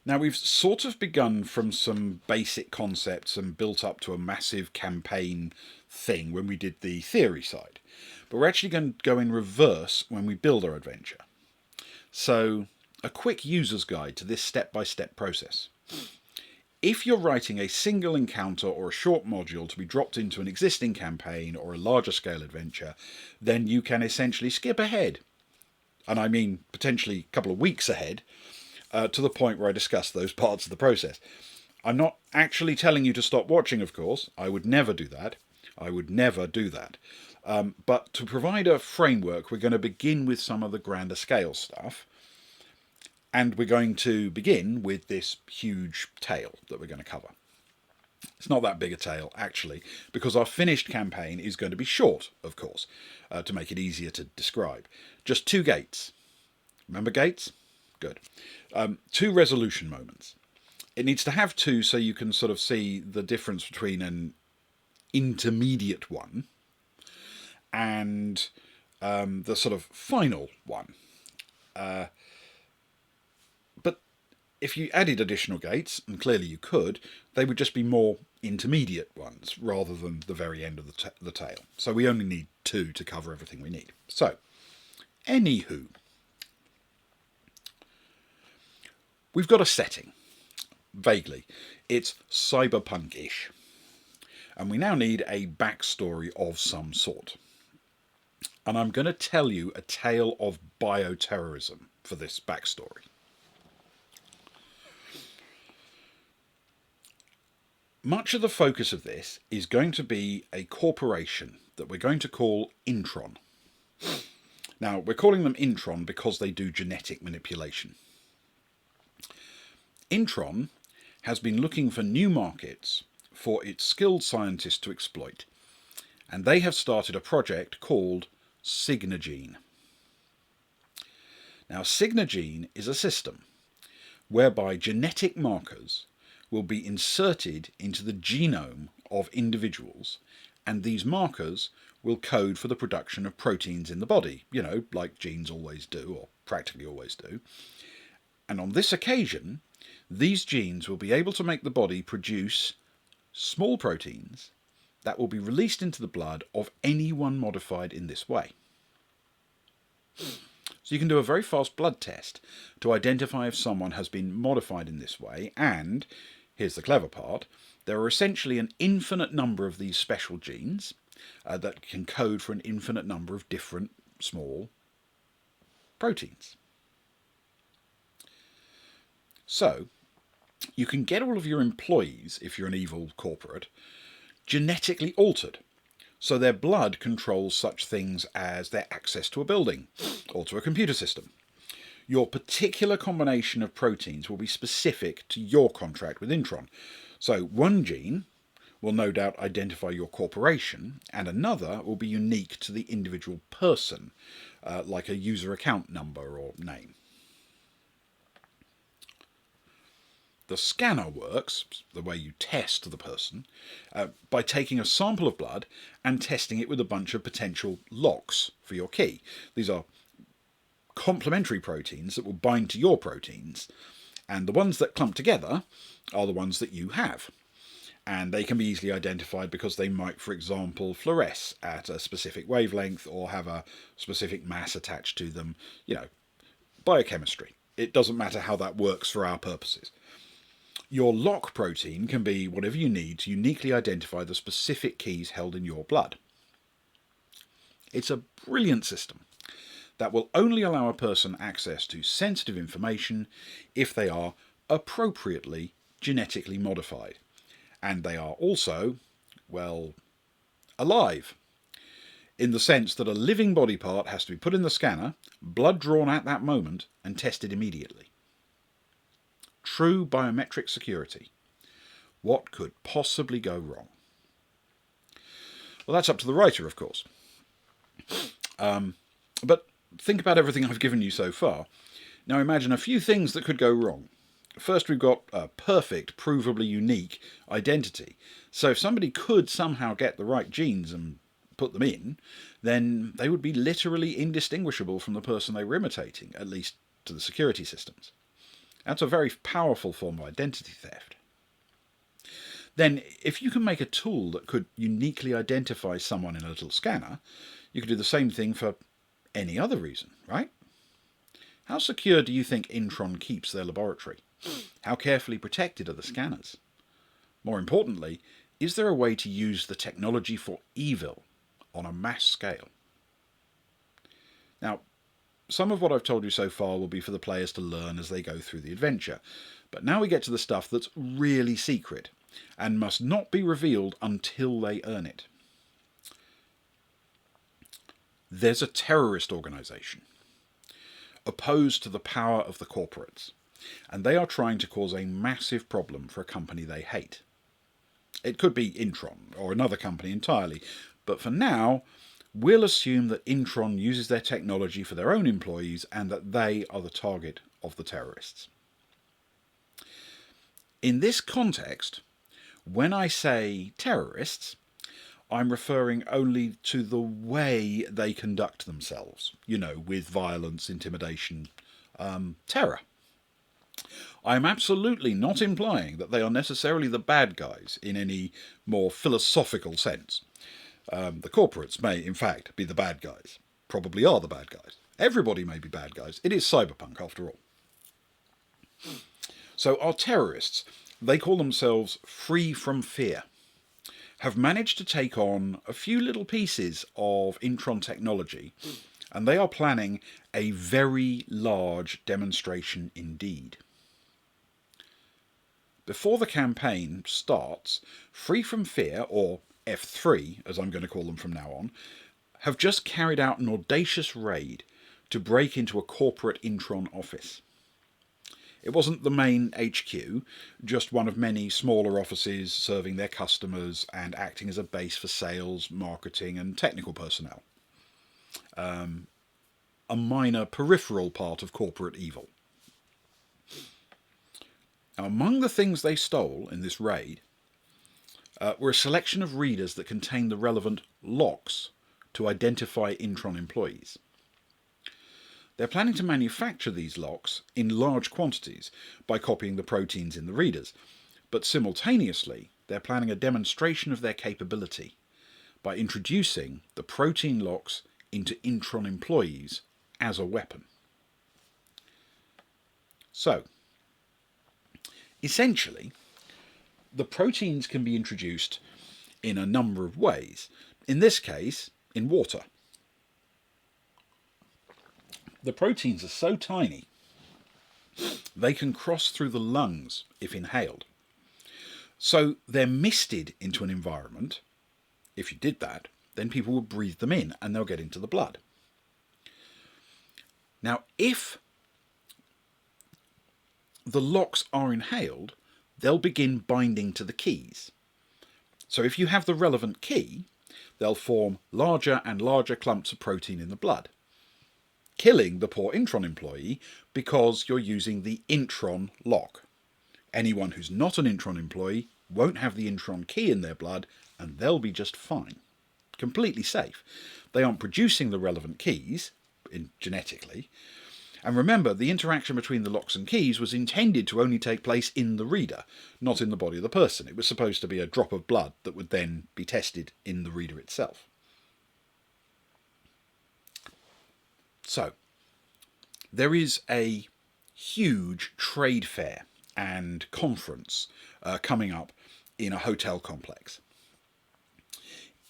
Now we've sort of begun from some basic concepts and built up to a massive campaign thing when we did the theory side. But we're actually going to go in reverse when we build our adventure. So, a quick user's guide to this step-by-step process. If you're writing a single encounter or a short module to be dropped into an existing campaign or a larger scale adventure, then you can essentially skip ahead. And I mean potentially a couple of weeks ahead, to the point where I discuss those parts of the process. I'm not actually telling you to stop watching, of course. I would never do that. But to provide a framework, we're going to begin with some of the grander scale stuff. And we're going to begin with this huge tale that we're going to cover. It's not that big a tale, actually, because our finished campaign is going to be short, of course, to make it easier to describe. Just 2 gates. Remember gates? Good. 2 resolution moments. It needs to have 2 so you can sort of see the difference between an intermediate one and the sort of final one. But if you added additional gates, and clearly you could, they would just be more intermediate ones rather than the very end of the tale. So we only need 2 to cover everything we need. So, anywho, we've got a setting. Vaguely. It's cyberpunk-ish. And we now need a backstory of some sort. And I'm going to tell you a tale of bioterrorism for this backstory. Much of the focus of this is going to be a corporation that we're going to call Intron. Now, we're calling them Intron because they do genetic manipulation. Intron has been looking for new markets for its skilled scientists to exploit, and they have started a project called Signagene. Now, Signagene is a system whereby genetic markers will be inserted into the genome of individuals, and these markers will code for the production of proteins in the body, like genes always do, or practically always do. And on this occasion, these genes will be able to make the body produce small proteins that will be released into the blood of anyone modified in this way. So you can do a very fast blood test to identify if someone has been modified in this way, and here's the clever part, there are essentially an infinite number of these special genes that can code for an infinite number of different small proteins. So you can get all of your employees, if you're an evil corporate, genetically altered, so their blood controls such things as their access to a building or to a computer system. Your particular combination of proteins will be specific to your contract with Intron. So one gene will no doubt identify your corporation, and another will be unique to the individual person, like a user account number or name. The scanner works, the way you test the person, by taking a sample of blood and testing it with a bunch of potential locks for your key. These are complementary proteins that will bind to your proteins, and the ones that clump together are the ones that you have. And they can be easily identified because they might, for example, fluoresce at a specific wavelength or have a specific mass attached to them. Biochemistry. It doesn't matter how that works for our purposes. Your lock protein can be whatever you need to uniquely identify the specific keys held in your blood. It's a brilliant system that will only allow a person access to sensitive information if they are appropriately genetically modified. And they are also, alive. In the sense that a living body part has to be put in the scanner, blood drawn at that moment, and tested immediately. True biometric security. What could possibly go wrong? Well, that's up to the writer, of course. But think about everything I've given you so far. Now imagine a few things that could go wrong. First, we've got a perfect, provably unique identity. So if somebody could somehow get the right genes and put them in, then they would be literally indistinguishable from the person they were imitating, at least to the security systems. That's a very powerful form of identity theft. Then, if you can make a tool that could uniquely identify someone in a little scanner, you could do the same thing for any other reason, right? How secure do you think Intron keeps their laboratory? How carefully protected are the scanners? More importantly, is there a way to use the technology for evil on a mass scale? Now, some of what I've told you so far will be for the players to learn as they go through the adventure, but now we get to the stuff that's really secret and must not be revealed until they earn it. There's a terrorist organisation opposed to the power of the corporates, and they are trying to cause a massive problem for a company they hate. It could be Intron or another company entirely, but for now, we'll assume that Intron uses their technology for their own employees and that they are the target of the terrorists. In this context, when I say terrorists, I'm referring only to the way they conduct themselves, with violence, intimidation, terror. I'm absolutely not implying that they are necessarily the bad guys in any more philosophical sense. The corporates may, in fact, be the bad guys. Probably are the bad guys. Everybody may be bad guys. It is cyberpunk, after all. So our terrorists, they call themselves Free From Fear, have managed to take on a few little pieces of Intron technology, and they are planning a very large demonstration indeed. Before the campaign starts, Free From Fear, or F3, as I'm going to call them from now on, have just carried out an audacious raid to break into a corporate Intron office. It wasn't the main HQ, just one of many smaller offices serving their customers and acting as a base for sales, marketing and technical personnel. a minor peripheral part of corporate evil. Now, among the things they stole in this raid were a selection of readers that contained the relevant locks to identify Intron employees. They're planning to manufacture these locks in large quantities by copying the proteins in the readers, but simultaneously they're planning a demonstration of their capability by introducing the protein locks into Intron employees as a weapon. So, essentially, the proteins can be introduced in a number of ways. In this case, in water. The proteins are so tiny, they can cross through the lungs if inhaled. So they're misted into an environment. If you did that, then people will breathe them in and they'll get into the blood. Now, if the locks are inhaled, they'll begin binding to the keys. So if you have the relevant key, they'll form larger and larger clumps of protein in the blood, killing the poor Intron employee because you're using the Intron lock. Anyone who's not an Intron employee won't have the Intron key in their blood and they'll be just fine. Completely safe. They aren't producing the relevant keys genetically. And remember, the interaction between the locks and keys was intended to only take place in the reader, not in the body of the person. It was supposed to be a drop of blood that would then be tested in the reader itself. So, there is a huge trade fair and conference coming up in a hotel complex.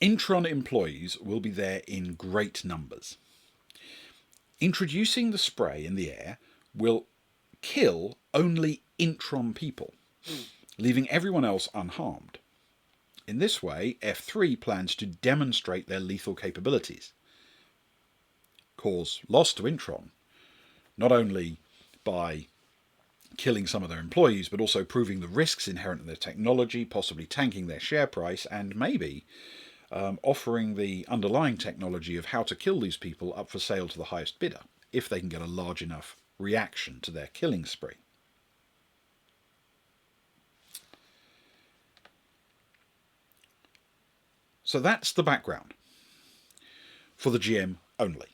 Intron employees will be there in great numbers. Introducing the spray in the air will kill only Intron people, leaving everyone else unharmed. In this way, F3 plans to demonstrate their lethal capabilities, cause loss to Intron, not only by killing some of their employees, but also proving the risks inherent in their technology, possibly tanking their share price, and maybe offering the underlying technology of how to kill these people up for sale to the highest bidder, if they can get a large enough reaction to their killing spree. So that's the background for the GM only.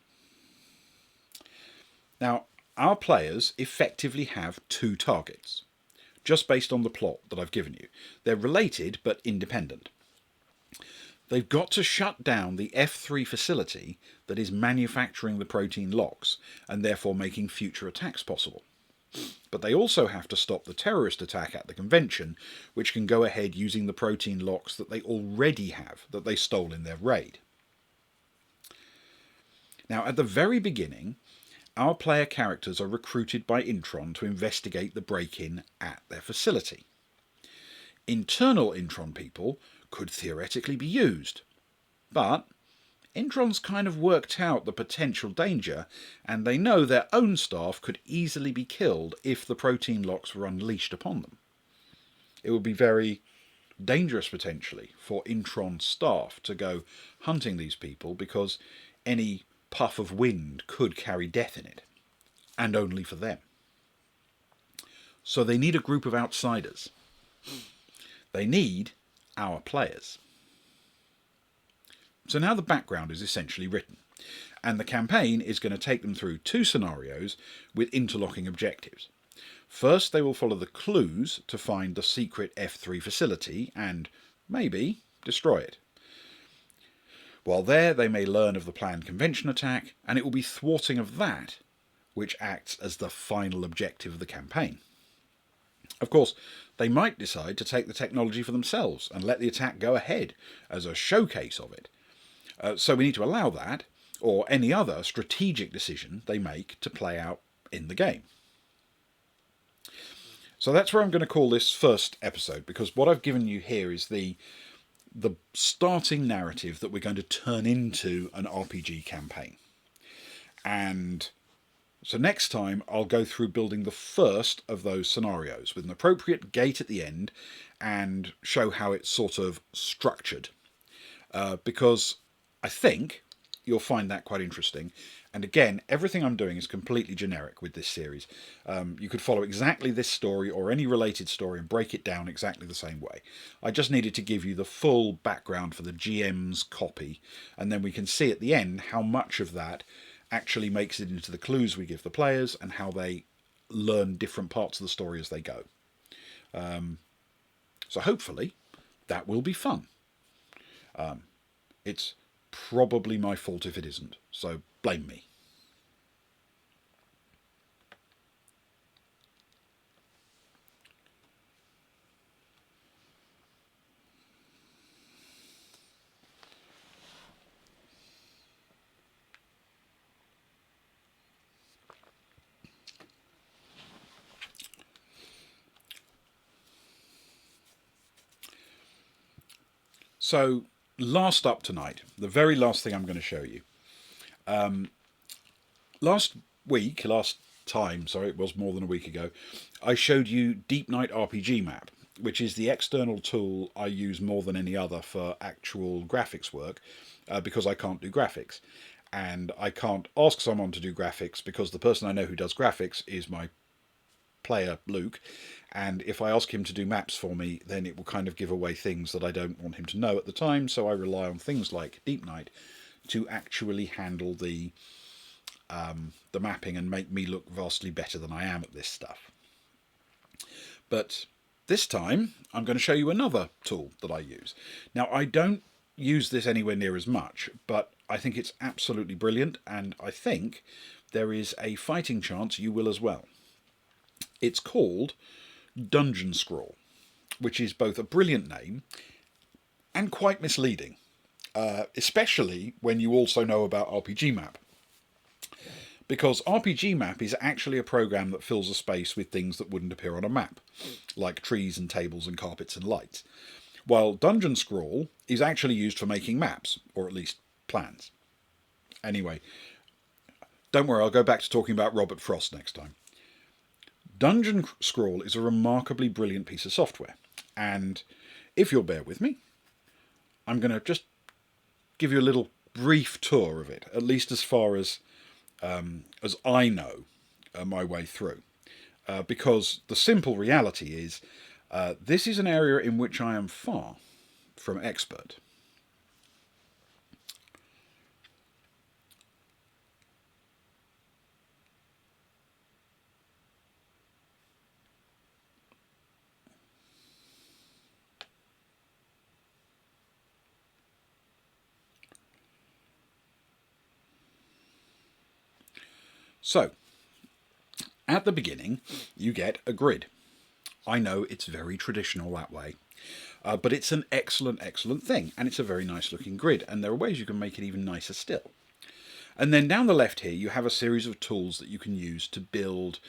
Now, our players effectively have two targets, just based on the plot that I've given you. They're related but independent. They've got to shut down the F3 facility that is manufacturing the protein locks and therefore making future attacks possible. But they also have to stop the terrorist attack at the convention, which can go ahead using the protein locks that they already have, that they stole in their raid. Now, at the very beginning, our player characters are recruited by Intron to investigate the break-in at their facility. Internal Intron people could theoretically be used, but Intron's kind of worked out the potential danger, and they know their own staff could easily be killed if the protein locks were unleashed upon them. It would be very dangerous potentially for Intron staff to go hunting these people, because any puff of wind could carry death in it, and only for them. So they need a group of outsiders. They need our players. So now the background is essentially written, and the campaign is going to take them through two scenarios with interlocking objectives. First, they will follow the clues to find the secret F3 facility and maybe destroy it. While there, they may learn of the planned convention attack, and it will be thwarting of that which acts as the final objective of the campaign. Of course, they might decide to take the technology for themselves and let the attack go ahead as a showcase of it. So we need to allow that, or any other strategic decision they make, to play out in the game. So that's where I'm going to call this first episode, because what I've given you here is the starting narrative that we're going to turn into an RPG campaign. And so next time I'll go through building the first of those scenarios with an appropriate gate at the end and show how it's sort of structured. Because I think you'll find that quite interesting. And again, everything I'm doing is completely generic with this series. You could follow exactly this story or any related story and break it down exactly the same way. I just needed to give you the full background for the GM's copy, and then we can see at the end how much of that actually makes it into the clues we give the players and how they learn different parts of the story as they go. So hopefully that will be fun. It's probably my fault if it isn't, so blame me. So last up tonight, the very last thing I'm going to show you. Last time, it was more than a week ago, I showed you Deep Night RPG Map, which is the external tool I use more than any other for actual graphics work, because I can't do graphics. And I can't ask someone to do graphics because the person I know who does graphics is my player, Luke. And if I ask him to do maps for me, then it will kind of give away things that I don't want him to know at the time. So I rely on things like Deep Night to actually handle the mapping and make me look vastly better than I am at this stuff. But this time I'm going to show you another tool that I use. Now, I don't use this anywhere near as much, but I think it's absolutely brilliant, and I think there is a fighting chance you will as well. It's called Dungeon Scrawl, which is both a brilliant name and quite misleading, especially when you also know about RPG Map. Because RPG Map is actually a program that fills a space with things that wouldn't appear on a map, like trees and tables and carpets and lights, while Dungeon Scrawl is actually used for making maps, or at least plans. Anyway, don't worry, I'll go back to talking about Robert Frost next time. Dungeon Scrawl is a remarkably brilliant piece of software, and if you'll bear with me, I'm going to just give you a little brief tour of it, at least as far as I know my way through. Because the simple reality is, this is an area in which I am far from expert. So, at the beginning, you get a grid. I know it's very traditional that way, but it's an excellent, excellent thing, and it's a very nice looking grid, and there are ways you can make it even nicer still. And then down the left here, you have a series of tools that you can use to build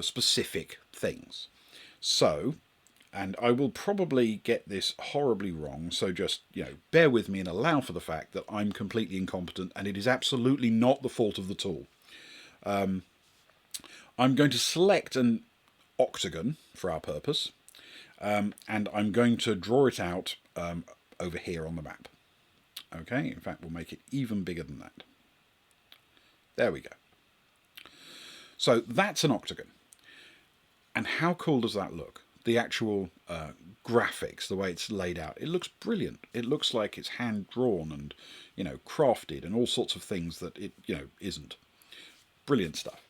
specific things. So, and I will probably get this horribly wrong, so just, bear with me and allow for the fact that I'm completely incompetent, and it is absolutely not the fault of the tool. I'm going to select an octagon for our purpose, and I'm going to draw it out over here on the map. Okay, in fact, we'll make it even bigger than that. There we go. So that's an octagon. And how cool does that look? The actual graphics, the way it's laid out, it looks brilliant. It looks like it's hand-drawn and, crafted and all sorts of things that it, isn't. Brilliant stuff.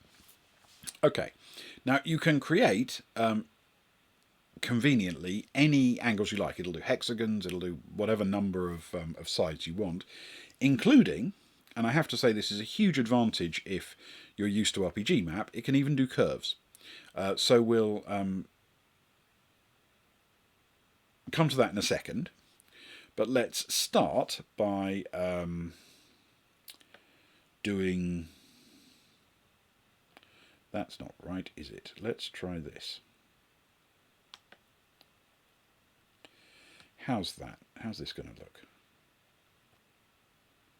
Okay, now you can create, conveniently, any angles you like. It'll do hexagons, it'll do whatever number of sides you want, including, and I have to say this is a huge advantage if you're used to RPG Map, it can even do curves. So we'll come to that in a second, but let's start by doing... That's not right, is it? Let's try this. How's that? How's this going to look?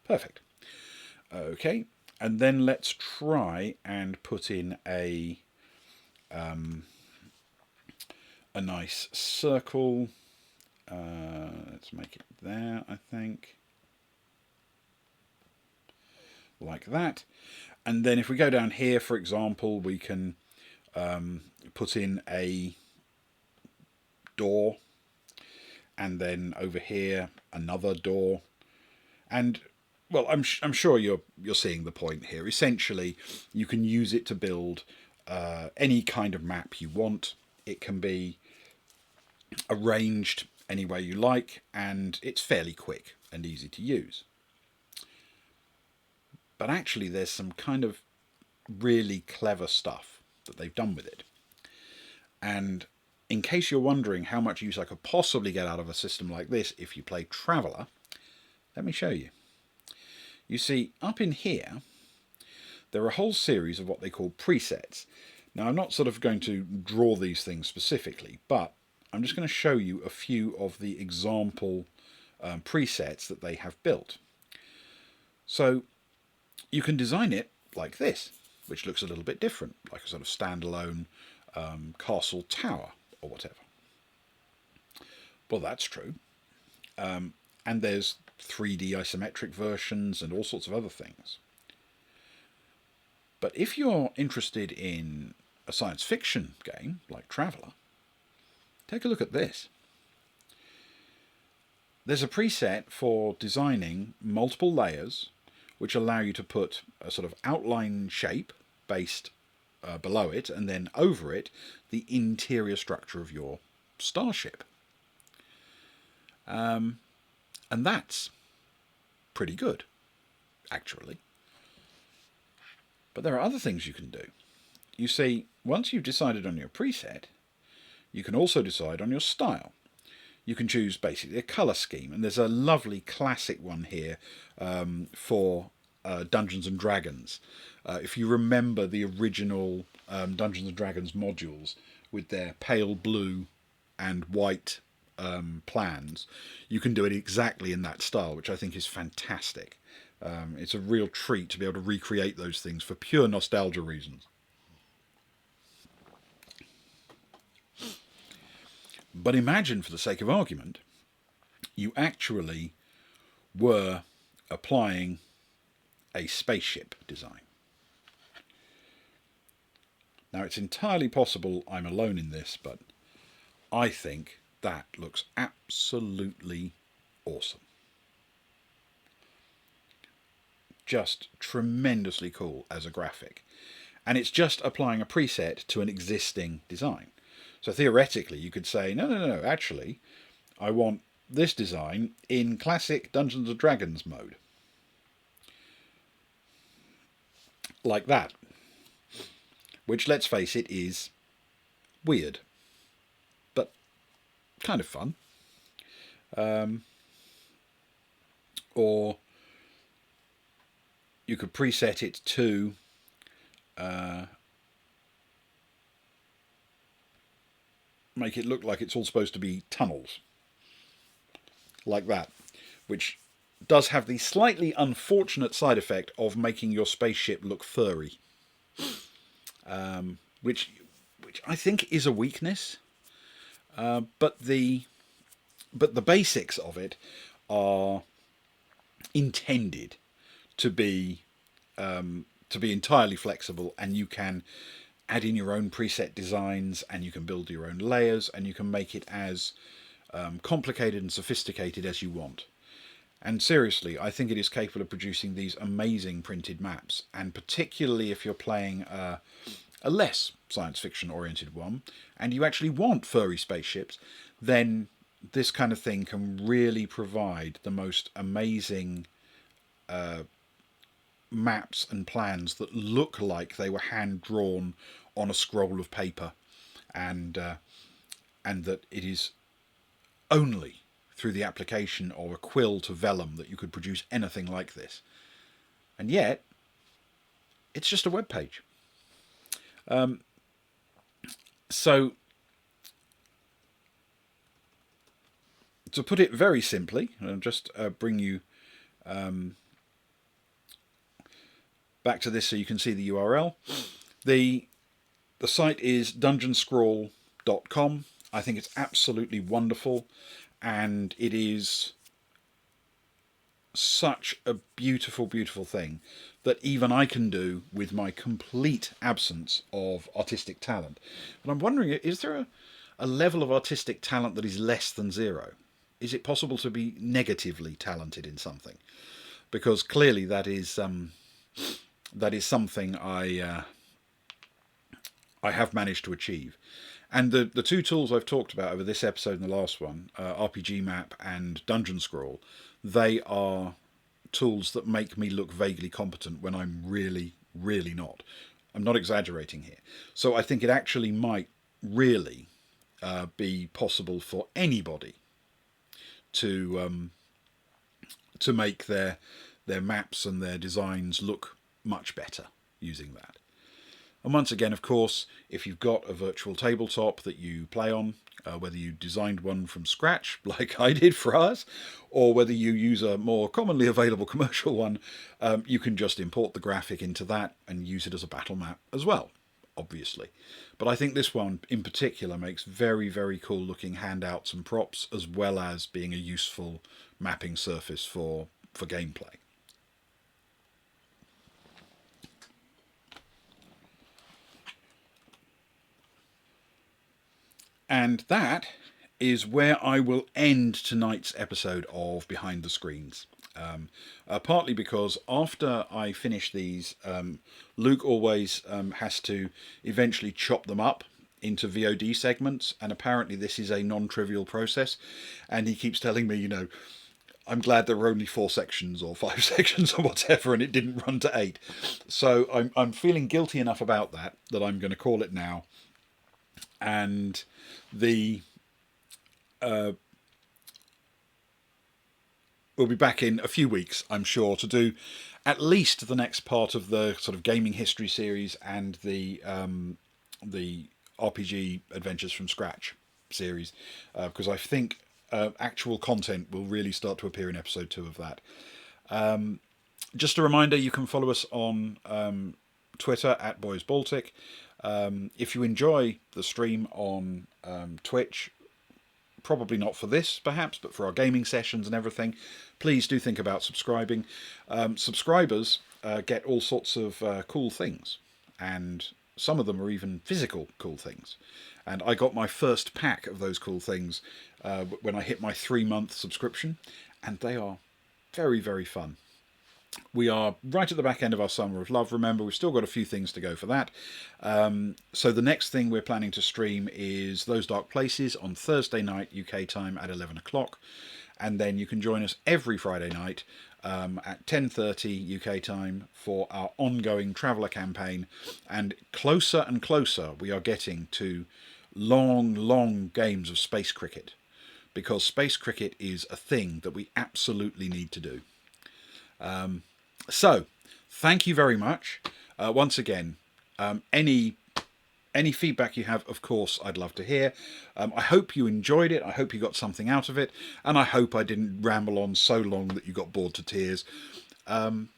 Perfect. Okay, and then let's try and put in a nice circle. Let's make it there, I think. like that. And then if we go down here, for example, we can put in a door, and then over here another door. And well, I'm sure you're seeing the point here. Essentially, you can use it to build any kind of map you want. It can be arranged any way you like, and it's fairly quick and easy to use. But actually, there's some kind of really clever stuff that they've done with it. And in case you're wondering how much use I could possibly get out of a system like this if you play Traveller, let me show you. You see, up in here, there are a whole series of what they call presets. Now, I'm not sort of going to draw these things specifically, but I'm just going to show you a few of the example presets that they have built. So you can design it like this, which looks a little bit different, like a sort of standalone castle tower or whatever. Well, that's true. And there's 3D isometric versions and all sorts of other things. But if you're interested in a science fiction game like Traveller, take a look at this. There's a preset for designing multiple layers which allow you to put a sort of outline shape based below it, and then over it the interior structure of your starship. And that's pretty good, actually. But there are other things you can do. You see, once you've decided on your preset, you can also decide on your style. You can choose basically a colour scheme, and there's a lovely classic one here for Dungeons and Dragons. If you remember the original Dungeons and Dragons modules with their pale blue and white plans, you can do it exactly in that style, which I think is fantastic. It's a real treat to be able to recreate those things for pure nostalgia reasons. But imagine, for the sake of argument, you actually were applying a spaceship design. Now, it's entirely possible I'm alone in this, but I think that looks absolutely awesome. Just tremendously cool as a graphic. And it's just applying a preset to an existing design. So theoretically, you could say, no, actually, I want this design in classic Dungeons and Dragons mode. Like that. Which, let's face it, is weird. But kind of fun. Or you could preset it to make it look like it's all supposed to be tunnels. Like that. Which does have the slightly unfortunate side effect of making your spaceship look furry. Which I think is a weakness. But the basics of it are intended to be entirely flexible, and you can add in your own preset designs, and you can build your own layers, and you can make it as complicated and sophisticated as you want. And seriously, I think it is capable of producing these amazing printed maps, and particularly if you're playing a less science fiction oriented one and you actually want furry spaceships, then this kind of thing can really provide the most amazing maps and plans that look like they were hand drawn on a scroll of paper, and that it is only through the application of a quill to vellum that you could produce anything like this. And yet, it's just a web page. So, to put it very simply, I'll just bring you back to this so you can see the URL. The site is dungeonscrawl.com. I think it's absolutely wonderful, and it is such a beautiful, beautiful thing that even I can do with my complete absence of artistic talent. And I'm wondering, is there a level of artistic talent that is less than zero? Is it possible to be negatively talented in something? Because clearly that is something I have managed to achieve. And the two tools I've talked about over this episode and the last one, RPG Map and Dungeon Scroll, they are tools that make me look vaguely competent when I'm really, really not. I'm not exaggerating here. So I think it actually might really be possible for anybody to make their maps and their designs look much better using that. And once again, of course, if you've got a virtual tabletop that you play on, whether you designed one from scratch, like I did for us, or whether you use a more commonly available commercial one, you can just import the graphic into that and use it as a battle map as well, obviously. But I think this one in particular makes very, very cool looking handouts and props, as well as being a useful mapping surface for gameplay. And that is where I will end tonight's episode of Behind the Screens. Partly because after I finish these, Luke always has to eventually chop them up into VOD segments, and apparently this is a non-trivial process. And he keeps telling me, I'm glad there were only 4 sections or 5 sections or whatever, and it didn't run to 8. So I'm feeling guilty enough about that I'm going to call it now. And we'll be back in a few weeks, I'm sure, to do at least the next part of the sort of gaming history series and the RPG Adventures from Scratch series, because I think actual content will really start to appear in episode 2 of that. Just a reminder, you can follow us on Twitter at Boys Baltic. If you enjoy the stream on Twitch, probably not for this perhaps, but for our gaming sessions and everything, please do think about subscribing. Subscribers get all sorts of cool things, and some of them are even physical cool things. And I got my first pack of those cool things when I hit my 3-month subscription, and they are very, very fun. We are right at the back end of our Summer of Love, remember. We've still got a few things to go for that. So the next thing we're planning to stream is Those Dark Places on Thursday night UK time at 11 o'clock. And then you can join us every Friday night at 10:30 UK time for our ongoing Traveller campaign. And closer we are getting to long games of space cricket, because space cricket is a thing that we absolutely need to do. So thank you very much. Once again, any feedback you have, of course, I'd love to hear. I hope you enjoyed it. I hope you got something out of it. And I hope I didn't ramble on so long that you got bored to tears. And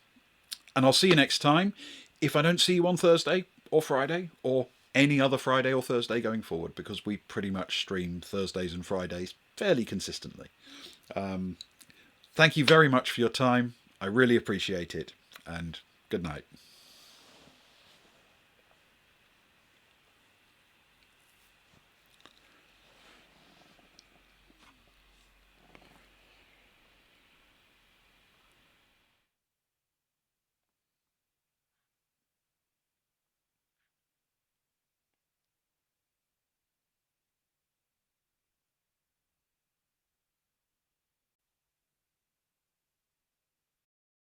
I'll see you next time. If I don't see you on Thursday or Friday or any other Friday or Thursday going forward, because we pretty much stream Thursdays and Fridays fairly consistently. Thank you very much for your time. I really appreciate it, and good night.